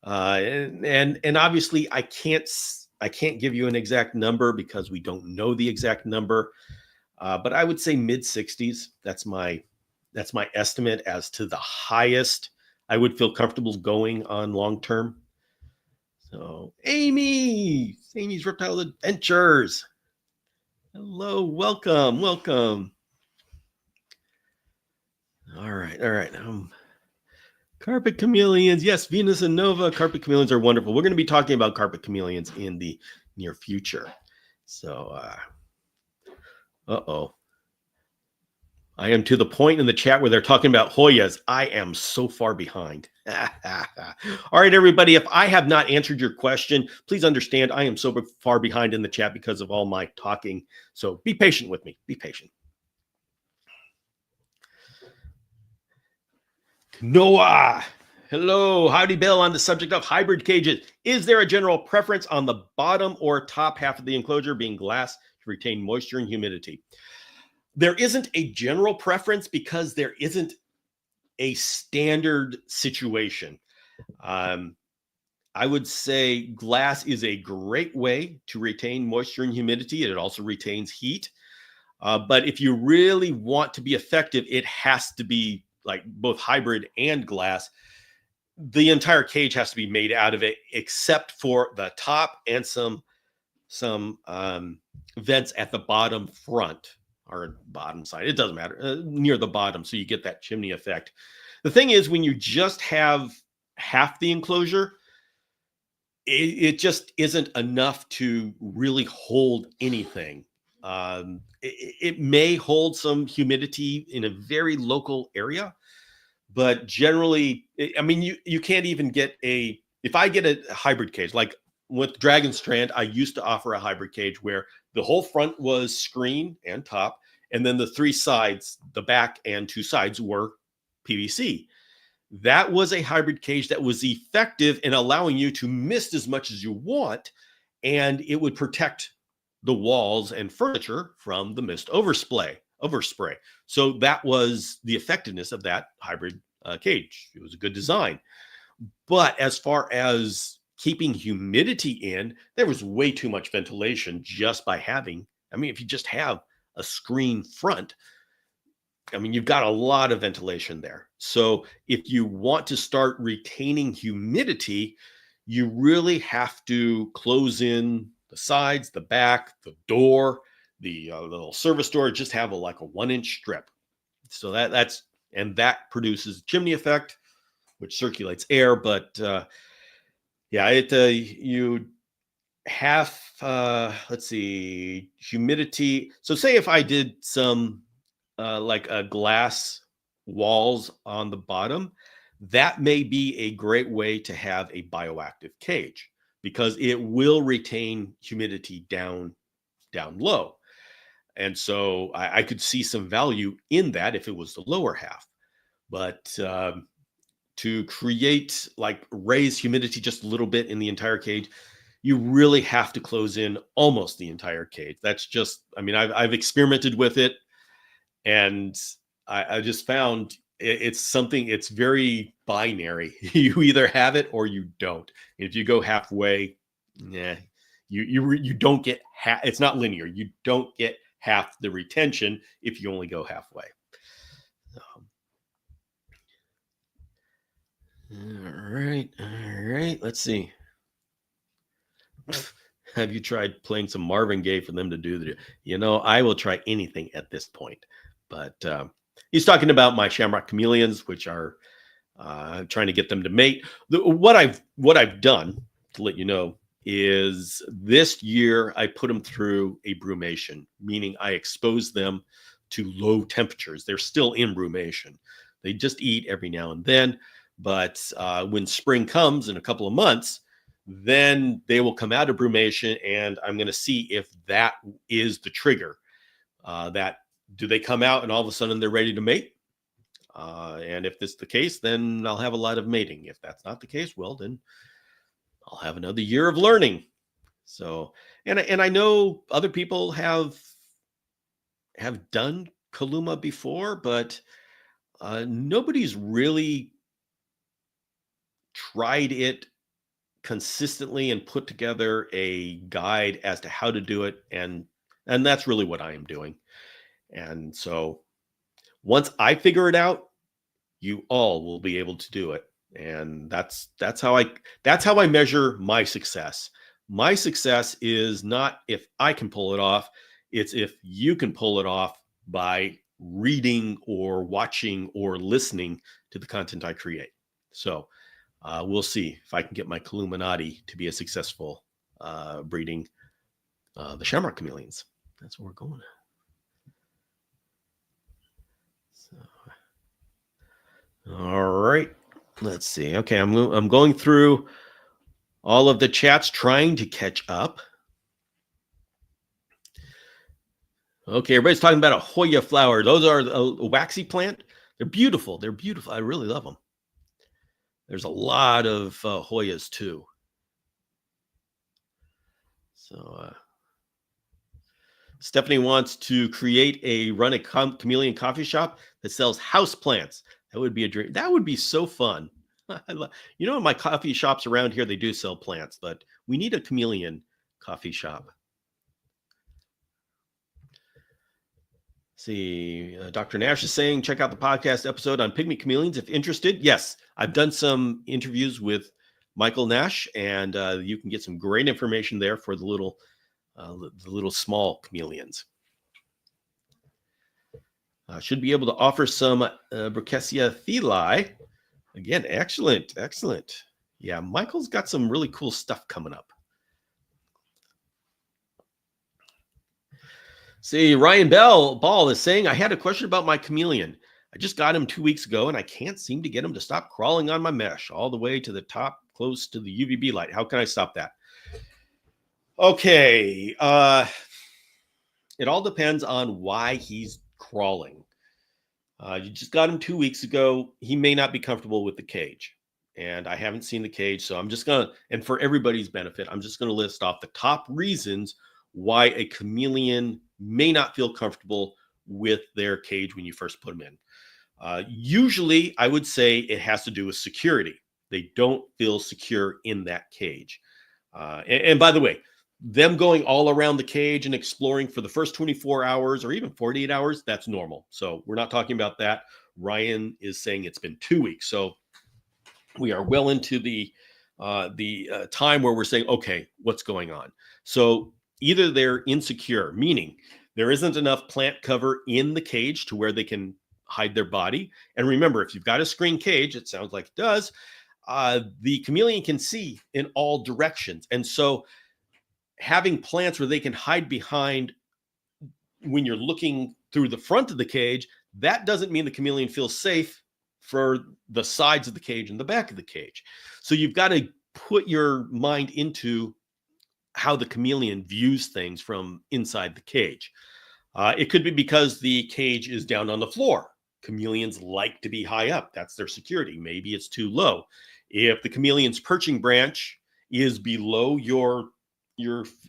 And obviously I can't give you an exact number because we don't know the exact number. But I would say mid 60s. That's my estimate as to the highest I would feel comfortable going on long term. So Amy's Reptile Adventures. Hello, welcome. All right. Carpet chameleons. Yes, Venus and Nova. Carpet chameleons are wonderful. We're going to be talking about carpet chameleons in the near future. So, I am to the point in the chat where they're talking about Hoyas. I am so far behind. All right, everybody. If I have not answered your question, please understand I am so far behind in the chat because of all my talking. So be patient with me. Be patient. Noah. Hello. Howdy, Bill. On the subject of hybrid cages, is there a general preference on the bottom or top half of the enclosure being glass to retain moisture and humidity? There isn't a general preference because there isn't a standard situation. I would say glass is a great way to retain moisture and humidity. It also retains heat. But if you really want to be effective, it has to be like both hybrid and glass. The entire cage has to be made out of it, except for the top and some vents at the bottom front or bottom side. It doesn't matter, near the bottom, so you get that chimney effect. The thing is, when you just have half the enclosure, it just isn't enough to really hold anything. It may hold some humidity in a very local area, but generally, I mean, you can't even get if I get a hybrid cage, like with Dragon Strand, I used to offer a hybrid cage where the whole front was screen and top, and then the three sides, the back and two sides, were PVC. That was a hybrid cage that was effective in allowing you to mist as much as you want, and it would protect the walls and furniture from the mist overspray. So that was the effectiveness of that hybrid cage. It was a good design. But as far as keeping humidity in, there was way too much ventilation just by having, I mean, if you just have a screen front, I mean, you've got a lot of ventilation there. So if you want to start retaining humidity, you really have to close in the sides, the back, the door, the little service door, just have like a 1-inch strip. So that produces chimney effect, which circulates air. But you have, let's see, humidity. So say if I did some like a glass walls on the bottom, that may be a great way to have a bioactive cage because it will retain humidity down low. And so I could see some value in that if it was the lower half. But to create, like, raise humidity just a little bit in the entire cage, you really have to close in almost the entire cage. That's just, I mean, I've experimented with it, and I just found it's very binary. You either have it or you don't. If you go halfway, you don't get half. It's not linear. You don't get half the retention if you only go halfway. All right. Let's see. Have you tried playing some Marvin Gaye for them to do the? I will try anything at this point. But he's talking about my Shamrock Chameleons, which are trying to get them to mate. What I've done, to let you know, is this year I put them through a brumation, meaning I expose them to low temperatures. They're still in brumation. They just eat every now and then. But when spring comes in a couple of months, then they will come out of brumation, and I'm going to see if that is the trigger. That do they come out and all of a sudden they're ready to mate? And if this is the case, then I'll have a lot of mating. If that's not the case, well, then I'll have another year of learning. So, and I know other people have done Kaluma before, but nobody's really tried it consistently and put together a guide as to how to do it, and that's really what I am doing. And so once I figure it out, you all will be able to do it. And that's how I measure my success. My success is not if I can pull it off, it's if you can pull it off by reading or watching or listening to the content I create. So we'll see if I can get my Illuminati to be a successful breeding the Shamrock Chameleons. That's where we're going. So, all right, let's see. Okay, I'm going through all of the chats trying to catch up. Okay, everybody's talking about a Hoya flower. Those are a waxy plant. They're beautiful. They're beautiful. I really love them. There's a lot of Hoyas too. So Stephanie wants to run a chameleon coffee shop that sells house plants. That would be a dream. That would be so fun. In my coffee shops around here, they do sell plants, but we need a chameleon coffee shop. See, Dr. Nash is saying, check out the podcast episode on pygmy chameleons if interested. Yes, I've done some interviews with Michael Nash, and you can get some great information there for the little small chameleons. Should be able to offer some Brachysia theli. Again, excellent. Yeah, Michael's got some really cool stuff coming up. See, Ryan Ball is saying, I had a question about my chameleon. I just got him 2 weeks ago, and I can't seem to get him to stop crawling on my mesh all the way to the top close to the UVB light. How can I stop that? Okay. It all depends on why he's crawling. You just got him 2 weeks ago. He may not be comfortable with the cage, and I haven't seen the cage. So I'm just going to, and for everybody's benefit, I'm just going to list off the top reasons why a chameleon may not feel comfortable with their cage when you first put them in. Usually, I would say it has to do with security. They don't feel secure in that cage. And by the way, them going all around the cage and exploring for the first 24 hours or even 48 hours, that's normal. So we're not talking about that. Ryan is saying it's been 2 weeks. So we are well into the time where we're saying, okay, what's going on? So either they're insecure, meaning there isn't enough plant cover in the cage to where they can hide their body. And remember, if you've got a screen cage, it sounds like it does, the chameleon can see in all directions. And so having plants where they can hide behind when you're looking through the front of the cage, that doesn't mean the chameleon feels safe for the sides of the cage and the back of the cage. So you've got to put your mind into how the chameleon views things from inside the cage. It could be because the cage is down on the floor. Chameleons like to be high up. That's their security. Maybe it's too low. If the chameleon's perching branch is below your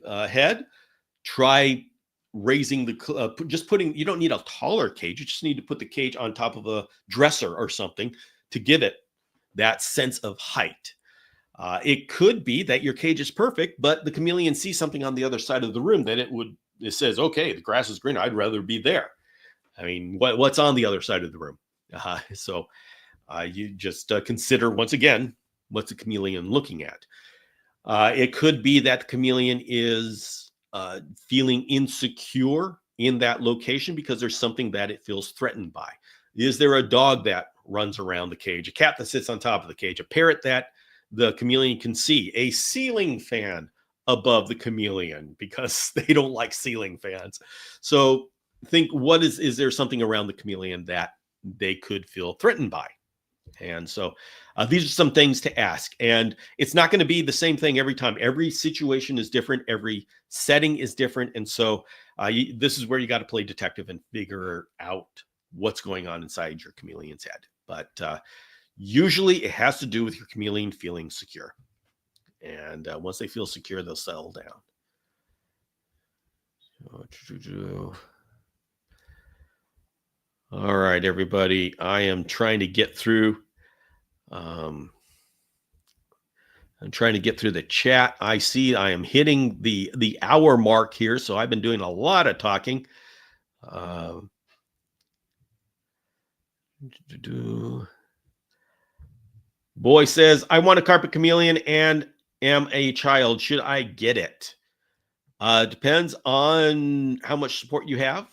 head, try raising you don't need a taller cage. You just need to put the cage on top of a dresser or something to give it that sense of height. It could be that your cage is perfect, but the chameleon sees something on the other side of the room that it says, okay, the grass is green. I'd rather be there. I mean, what's on the other side of the room? So you just consider, once again, what's the chameleon looking at? It could be that the chameleon is feeling insecure in that location because there's something that it feels threatened by. Is there a dog that runs around the cage, a cat that sits on top of the cage, a parrot that the chameleon can see, a ceiling fan above the chameleon because they don't like ceiling fans? So think, is there something around the chameleon that they could feel threatened by? And so these are some things to ask. And it's not going to be the same thing every time. Every situation is different. Every setting is different. And so this is where you got to play detective and figure out what's going on inside your chameleon's head. But usually it has to do with your chameleon feeling secure. And once they feel secure, they'll settle down. All right, everybody. I am trying to get through. I'm trying to get through the chat. I see I am hitting the hour mark here, so I've been doing a lot of talking. Boy says, I want a carpet chameleon and am a child. Should I get it? Depends on how much support you have.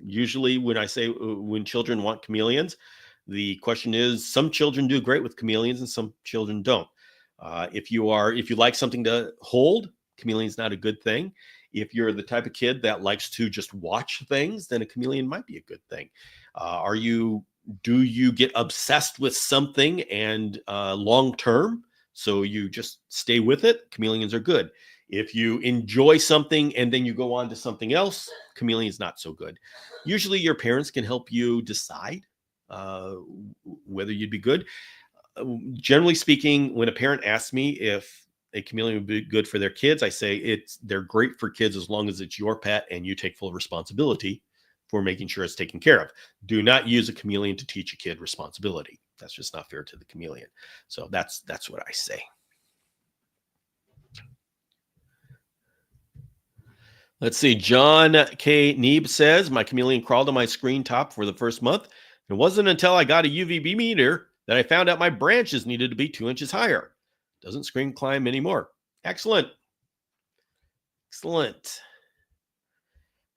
Usually when I say when children want chameleons, the question is some children do great with chameleons and some children don't. If you like something to hold, chameleon's not a good thing. If you're the type of kid that likes to just watch things, then a chameleon might be a good thing. Do you get obsessed with something and long term, so you just stay with it? Chameleons are good. If you enjoy something and then you go on to something else, chameleon's not so good. Usually your parents can help you decide whether you'd be good. Generally speaking, when a parent asks me if a chameleon would be good for their kids, I say they're great for kids as long as it's your pet and you take full responsibility for making sure it's taken care of. Do not use a chameleon to teach a kid responsibility. That's just not fair to the chameleon. So that's what I say. Let's see. John K. Neeb says, my chameleon crawled on my screen top for the first month. It wasn't until I got a UVB meter that I found out my branches needed to be 2 inches higher. Doesn't screen climb anymore. Excellent. Excellent.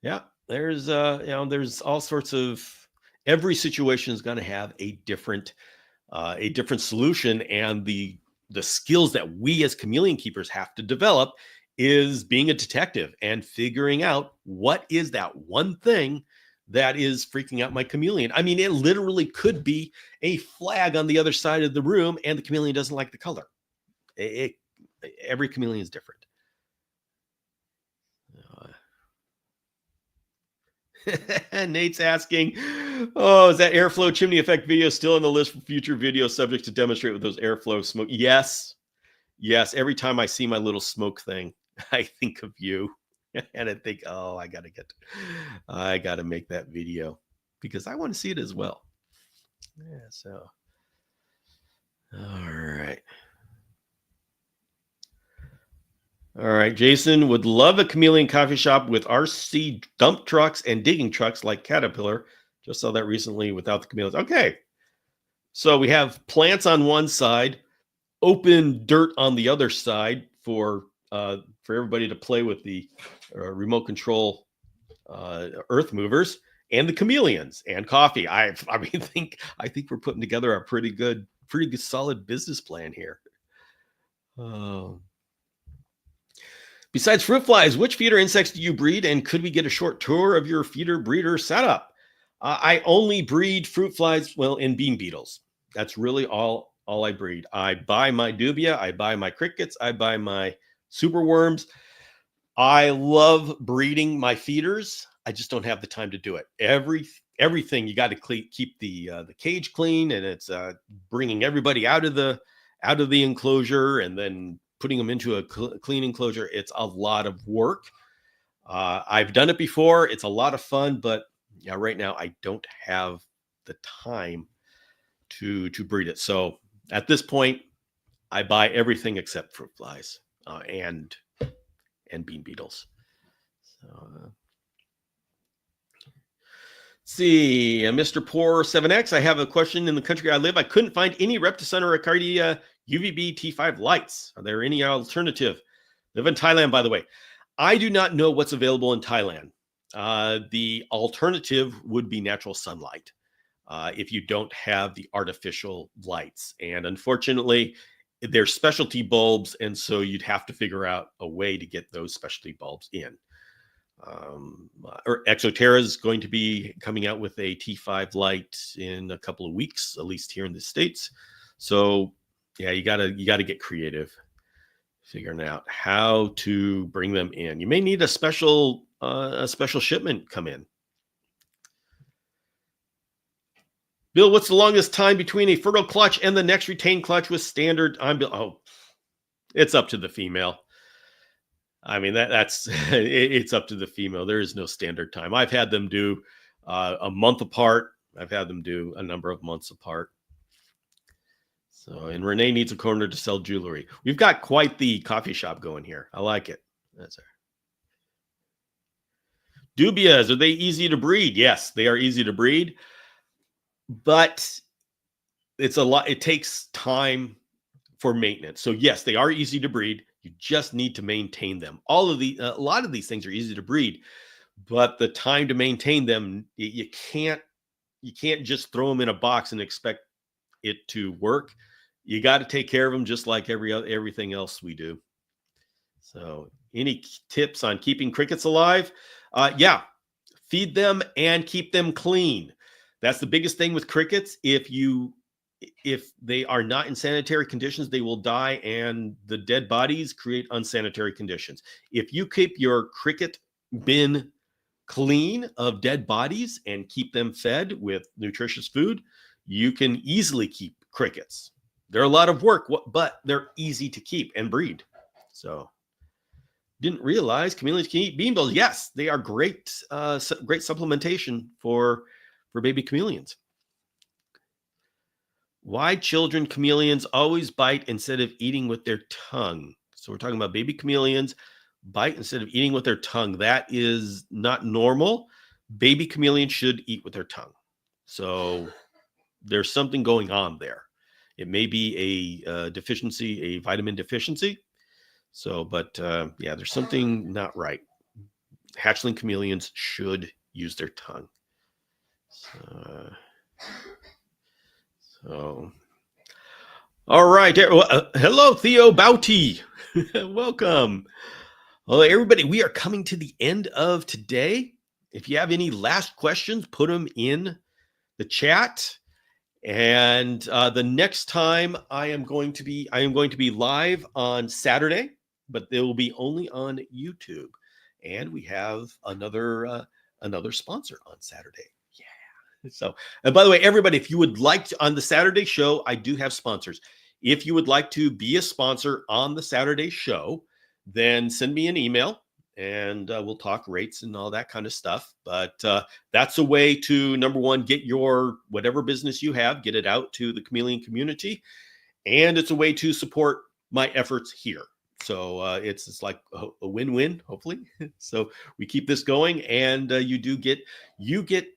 Yeah, there's all sorts of, every situation is going to have a different solution, and the skills that we as chameleon keepers have to develop is being a detective and figuring out what is that one thing that is freaking out my chameleon. I mean, it literally could be a flag on the other side of the room and the chameleon doesn't like the color. Every chameleon is different. Nate's asking, oh, is that airflow chimney effect video still on the list for future video subjects to demonstrate with those airflow smoke? Yes. Every time I see my little smoke thing, I think of you and I think, oh, I got to make that video because I want to see it as well. Yeah. So, all right. All right. Jason would love a chameleon coffee shop with RC dump trucks and digging trucks like Caterpillar. Just saw that recently without the chameleons. Okay. So we have plants on one side, open dirt on the other side for everybody to play with the remote control earth movers, and the chameleons and coffee. I think we're putting together a pretty good solid business plan here. Besides fruit flies, which feeder insects do you breed, and could we get a short tour of your feeder breeder setup? I only breed fruit flies, and bean beetles. That's really all I breed. I buy my dubia, I buy my crickets, I buy my superworms. I love breeding my feeders. I just don't have the time to do it. Everything you got to keep the cage clean, and it's bringing everybody out of the enclosure and then putting them into a clean enclosure. It's a lot of work. I've done it before. It's a lot of fun, but yeah, right now I don't have the time to breed it. So at this point, I buy everything except fruit flies and bean beetles. So, see, Mr. Poor 7X, I have a question. In the country I live, I couldn't find any Repticon or Arcadia UVB T5 lights. Are there any alternative? Live in Thailand, by the way. I do not know what's available in Thailand. The alternative would be natural sunlight if you don't have the artificial lights. And unfortunately, they're specialty bulbs, and so you'd have to figure out a way to get those specialty bulbs in. Or Exoterra is going to be coming out with a T5 light in a couple of weeks, at least here in the States. So yeah, you gotta get creative, figuring out how to bring them in. You may need a special shipment come in. Bill, what's the longest time between a fertile clutch and the next retained clutch with standard? It's up to the female. I mean, that's it's up to the female. There is no standard time. I've had them do a month apart. I've had them do a number of months apart. So, and Renee needs a corner to sell jewelry. We've got quite the coffee shop going here. I like it. That's her. Dubias, are they easy to breed? Yes, they are easy to breed, but it's a lot. It takes time for maintenance. So yes, they are easy to breed. You just need to maintain them. A lot of these things are easy to breed, but the time to maintain them, you can't just throw them in a box and expect it to work. You got to take care of them just like everything else we do. So, any tips on keeping crickets alive? Yeah, feed them and keep them clean. That's the biggest thing with crickets. If they are not in sanitary conditions, they will die, and the dead bodies create unsanitary conditions. If you keep your cricket bin clean of dead bodies and keep them fed with nutritious food, you can easily keep crickets. They're a lot of work, but they're easy to keep and breed. So, didn't realize chameleons can eat beanballs. Yes, they are great supplementation for baby chameleons. Why children chameleons always bite instead of eating with their tongue? So we're talking about baby chameleons bite instead of eating with their tongue. That is not normal. Baby chameleons should eat with their tongue. So there's something going on there. It may be a deficiency, a vitamin deficiency. So, but yeah, there's something not right. Hatchling chameleons should use their tongue. So, all right. Hello, Theo Bouty. Welcome. Well, everybody, we are coming to the end of today. If you have any last questions, put them in the chat. And the next time I am going to be live on Saturday, but they will be only on YouTube. And we have another sponsor on Saturday. Yeah. So, and by the way, everybody, if you would like to, on the Saturday show, I do have sponsors. If you would like to be a sponsor on the Saturday show, then send me an email and we'll talk rates and all that kind of stuff. But that's a way to, number one, get your whatever business you have, get it out to the chameleon community. And it's a way to support my efforts here. So it's like a win-win, hopefully. So we keep this going, and you get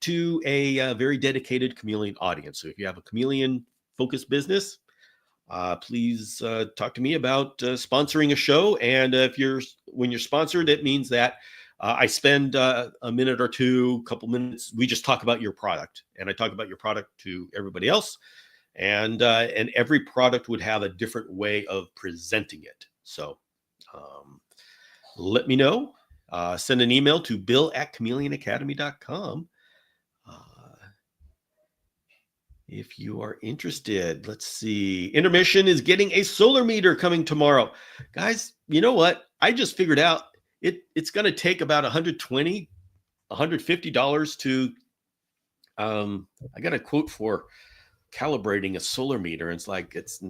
to a very dedicated chameleon audience. So if you have a chameleon-focused business, please talk to me about sponsoring a show. And when you're sponsored, it means that I spend a minute or two, couple minutes. We just talk about your product, and I talk about your product to everybody else. And every product would have a different way of presenting it. So let me know. Send an email to bill@chameleonacademy.com. If you are interested. Let's see. Intermission is getting a solar meter coming tomorrow. Guys, you know what? I just figured out it's going to take about $120, $150 to, I got a quote for calibrating a solar meter. And it's like, it's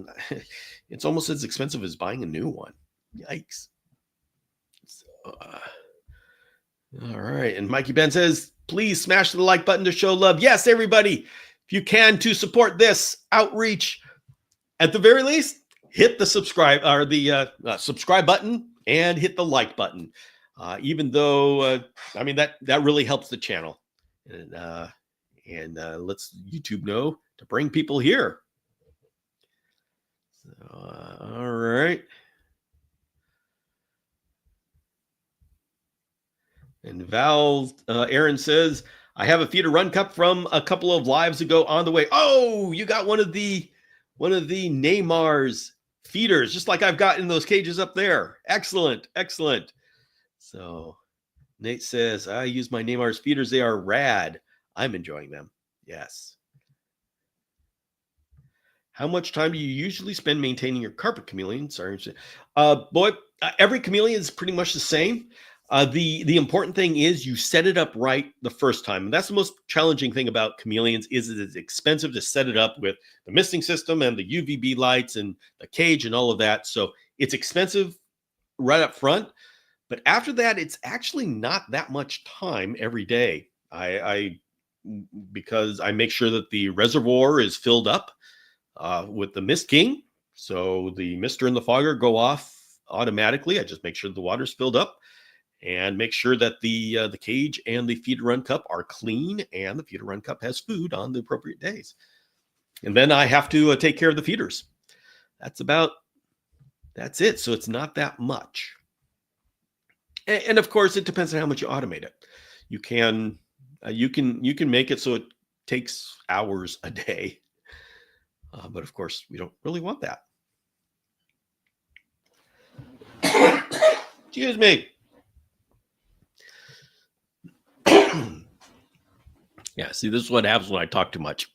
almost as expensive as buying a new one. Yikes. So, all right. And Mikey Ben says, please smash the like button to show love. Yes, everybody. If you can, to support this outreach, at the very least, hit the subscribe or the subscribe button and hit the like button. Even though, I mean, that really helps the channel and lets YouTube know to bring people here. So, all right. And Val Aaron says, I have a feeder run cup from a couple of lives ago on the way. Oh, you got one of the Neymar's feeders, just like I've got in those cages up there. Excellent, excellent. So Nate says, I use my Neymar's feeders. They are rad. I'm enjoying them. Yes. How much time do you usually spend maintaining your carpet, Chameleon? Sorry. Every chameleon is pretty much the same. The important thing is you set it up right the first time. And that's the most challenging thing about chameleons is it's expensive to set it up with the misting system and the UVB lights and the cage and all of that. So it's expensive right up front. But after that, it's actually not that much time every day. Because I make sure that the reservoir is filled up with the Mist King. So the mister and the fogger go off automatically. I just make sure the water's filled up and make sure that the cage and the feeder run cup are clean and the feeder run cup has food on the appropriate days. And then I have to take care of the feeders. That's it. So it's not that much. And of course, it depends on how much you automate it. You can make it so it takes hours a day. But of course, we don't really want that. Excuse me. Yeah, see, this is what happens when I talk too much.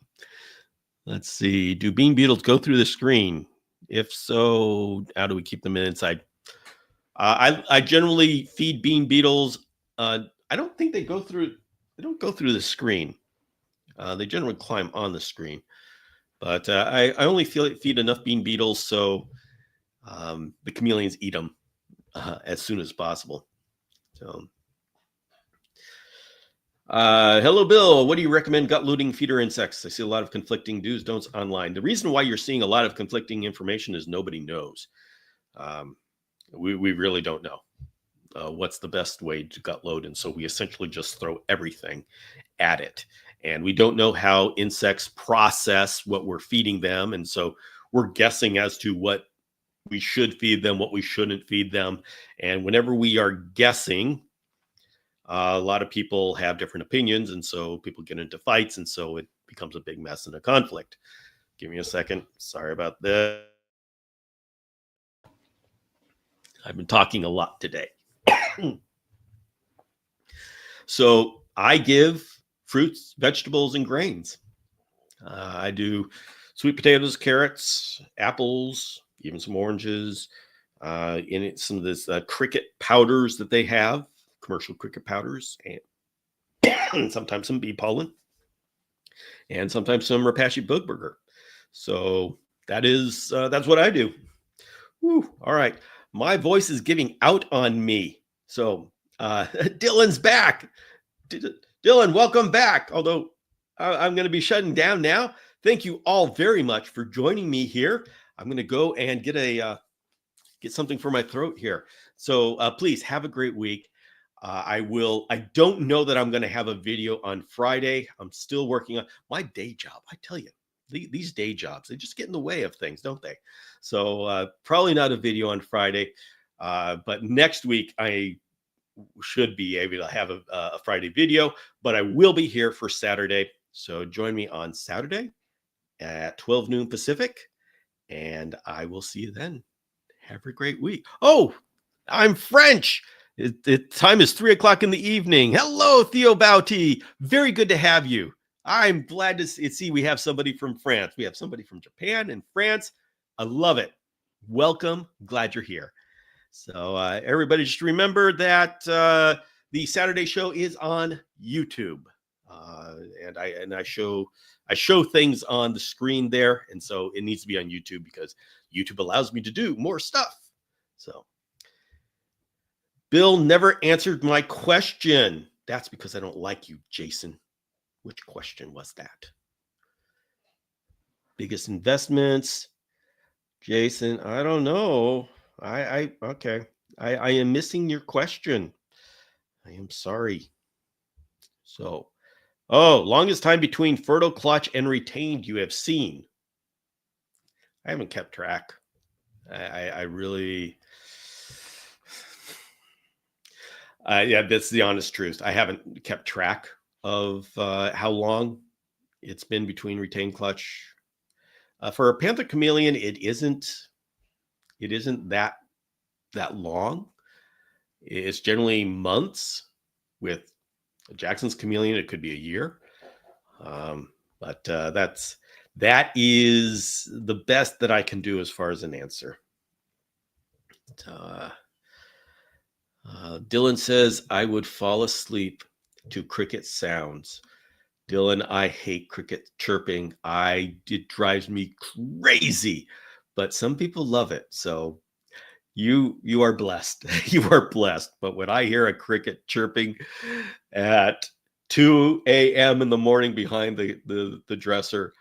Let's see. Do bean beetles go through the screen? If so, how do we keep them inside? I generally feed bean beetles. I don't think they go through. They don't go through the screen. They generally climb on the screen. But I only feed enough bean beetles so the chameleons eat them as soon as possible. So, hello, Bill. What do you recommend gut looting feeder insects? I see a lot of conflicting do's, don'ts online. The reason why you're seeing a lot of conflicting information is nobody knows. We really don't know what's the best way to gut load. And so we essentially just throw everything at it. And we don't know how insects process what we're feeding them. And so we're guessing as to what we should feed them, what we shouldn't feed them. And whenever we are guessing, a lot of people have different opinions. And so people get into fights. And so it becomes a big mess and a conflict. Give me a second. Sorry about that. I've been talking a lot today. So I give fruits, vegetables, and grains. I do sweet potatoes, carrots, apples, even some oranges. In it, some of this cricket powders that they have, commercial cricket powders, and sometimes some bee pollen, and sometimes some Rapashi bug burger. So that's what I do. Whew, all right. My voice is giving out on me. So Dylan's back. Dylan, welcome back. Although I'm going to be shutting down now. Thank you all very much for joining me here. I'm going to go and get something for my throat here. So please have a great week. I don't know that I'm going to have a video on Friday. I'm still working on my day job. I tell you, these day jobs, they just get in the way of things, don't they? So probably not a video on Friday. But next week, I should be able to have a Friday video, but I will be here for Saturday. So join me on Saturday at 12 noon Pacific, and I will see you then. Have a great week. Oh, I'm French. The time is 3:00 in the evening. Hello, Theo Bauti. Very good to have you. I'm glad to see we have somebody from France. We have somebody from Japan and France. I love it. Welcome. Glad you're here. So everybody just remember that the Saturday show is on YouTube. And I show things on the screen there. And so it needs to be on YouTube because YouTube allows me to do more stuff. So Bill never answered my question. That's because I don't like you, Jason. Which question was that? Biggest investments, Jason. I don't know. Okay. I am missing your question. I am sorry. So, longest time between fertile clutch and retained you have seen. I haven't kept track. I really, yeah, that's the honest truth. I haven't kept track of how long it's been between retained clutch. For a panther chameleon, it isn't that long. It's generally months. With Jackson's Chameleon, it could be a year. But that is the best that I can do as far as an answer. Dylan says, I would fall asleep to cricket sounds. Dylan, I hate cricket chirping. It drives me crazy, but some people love it. So you are blessed. You are blessed. But when I hear a cricket chirping at 2 a.m. in the morning behind the dresser,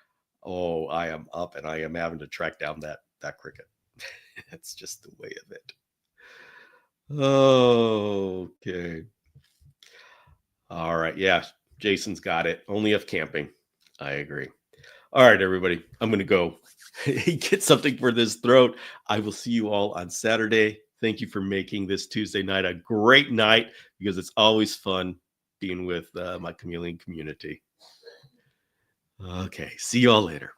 oh, I am up and I am having to track down that cricket. That's just the way of it. Okay. All right. Yeah, Jason's got it. Only if camping. I agree. All right, everybody. I'm going to go get something for this throat. I will see you all on Saturday. Thank you for making this Tuesday night a great night, because it's always fun being with my Chameleon community. Okay. See you all later.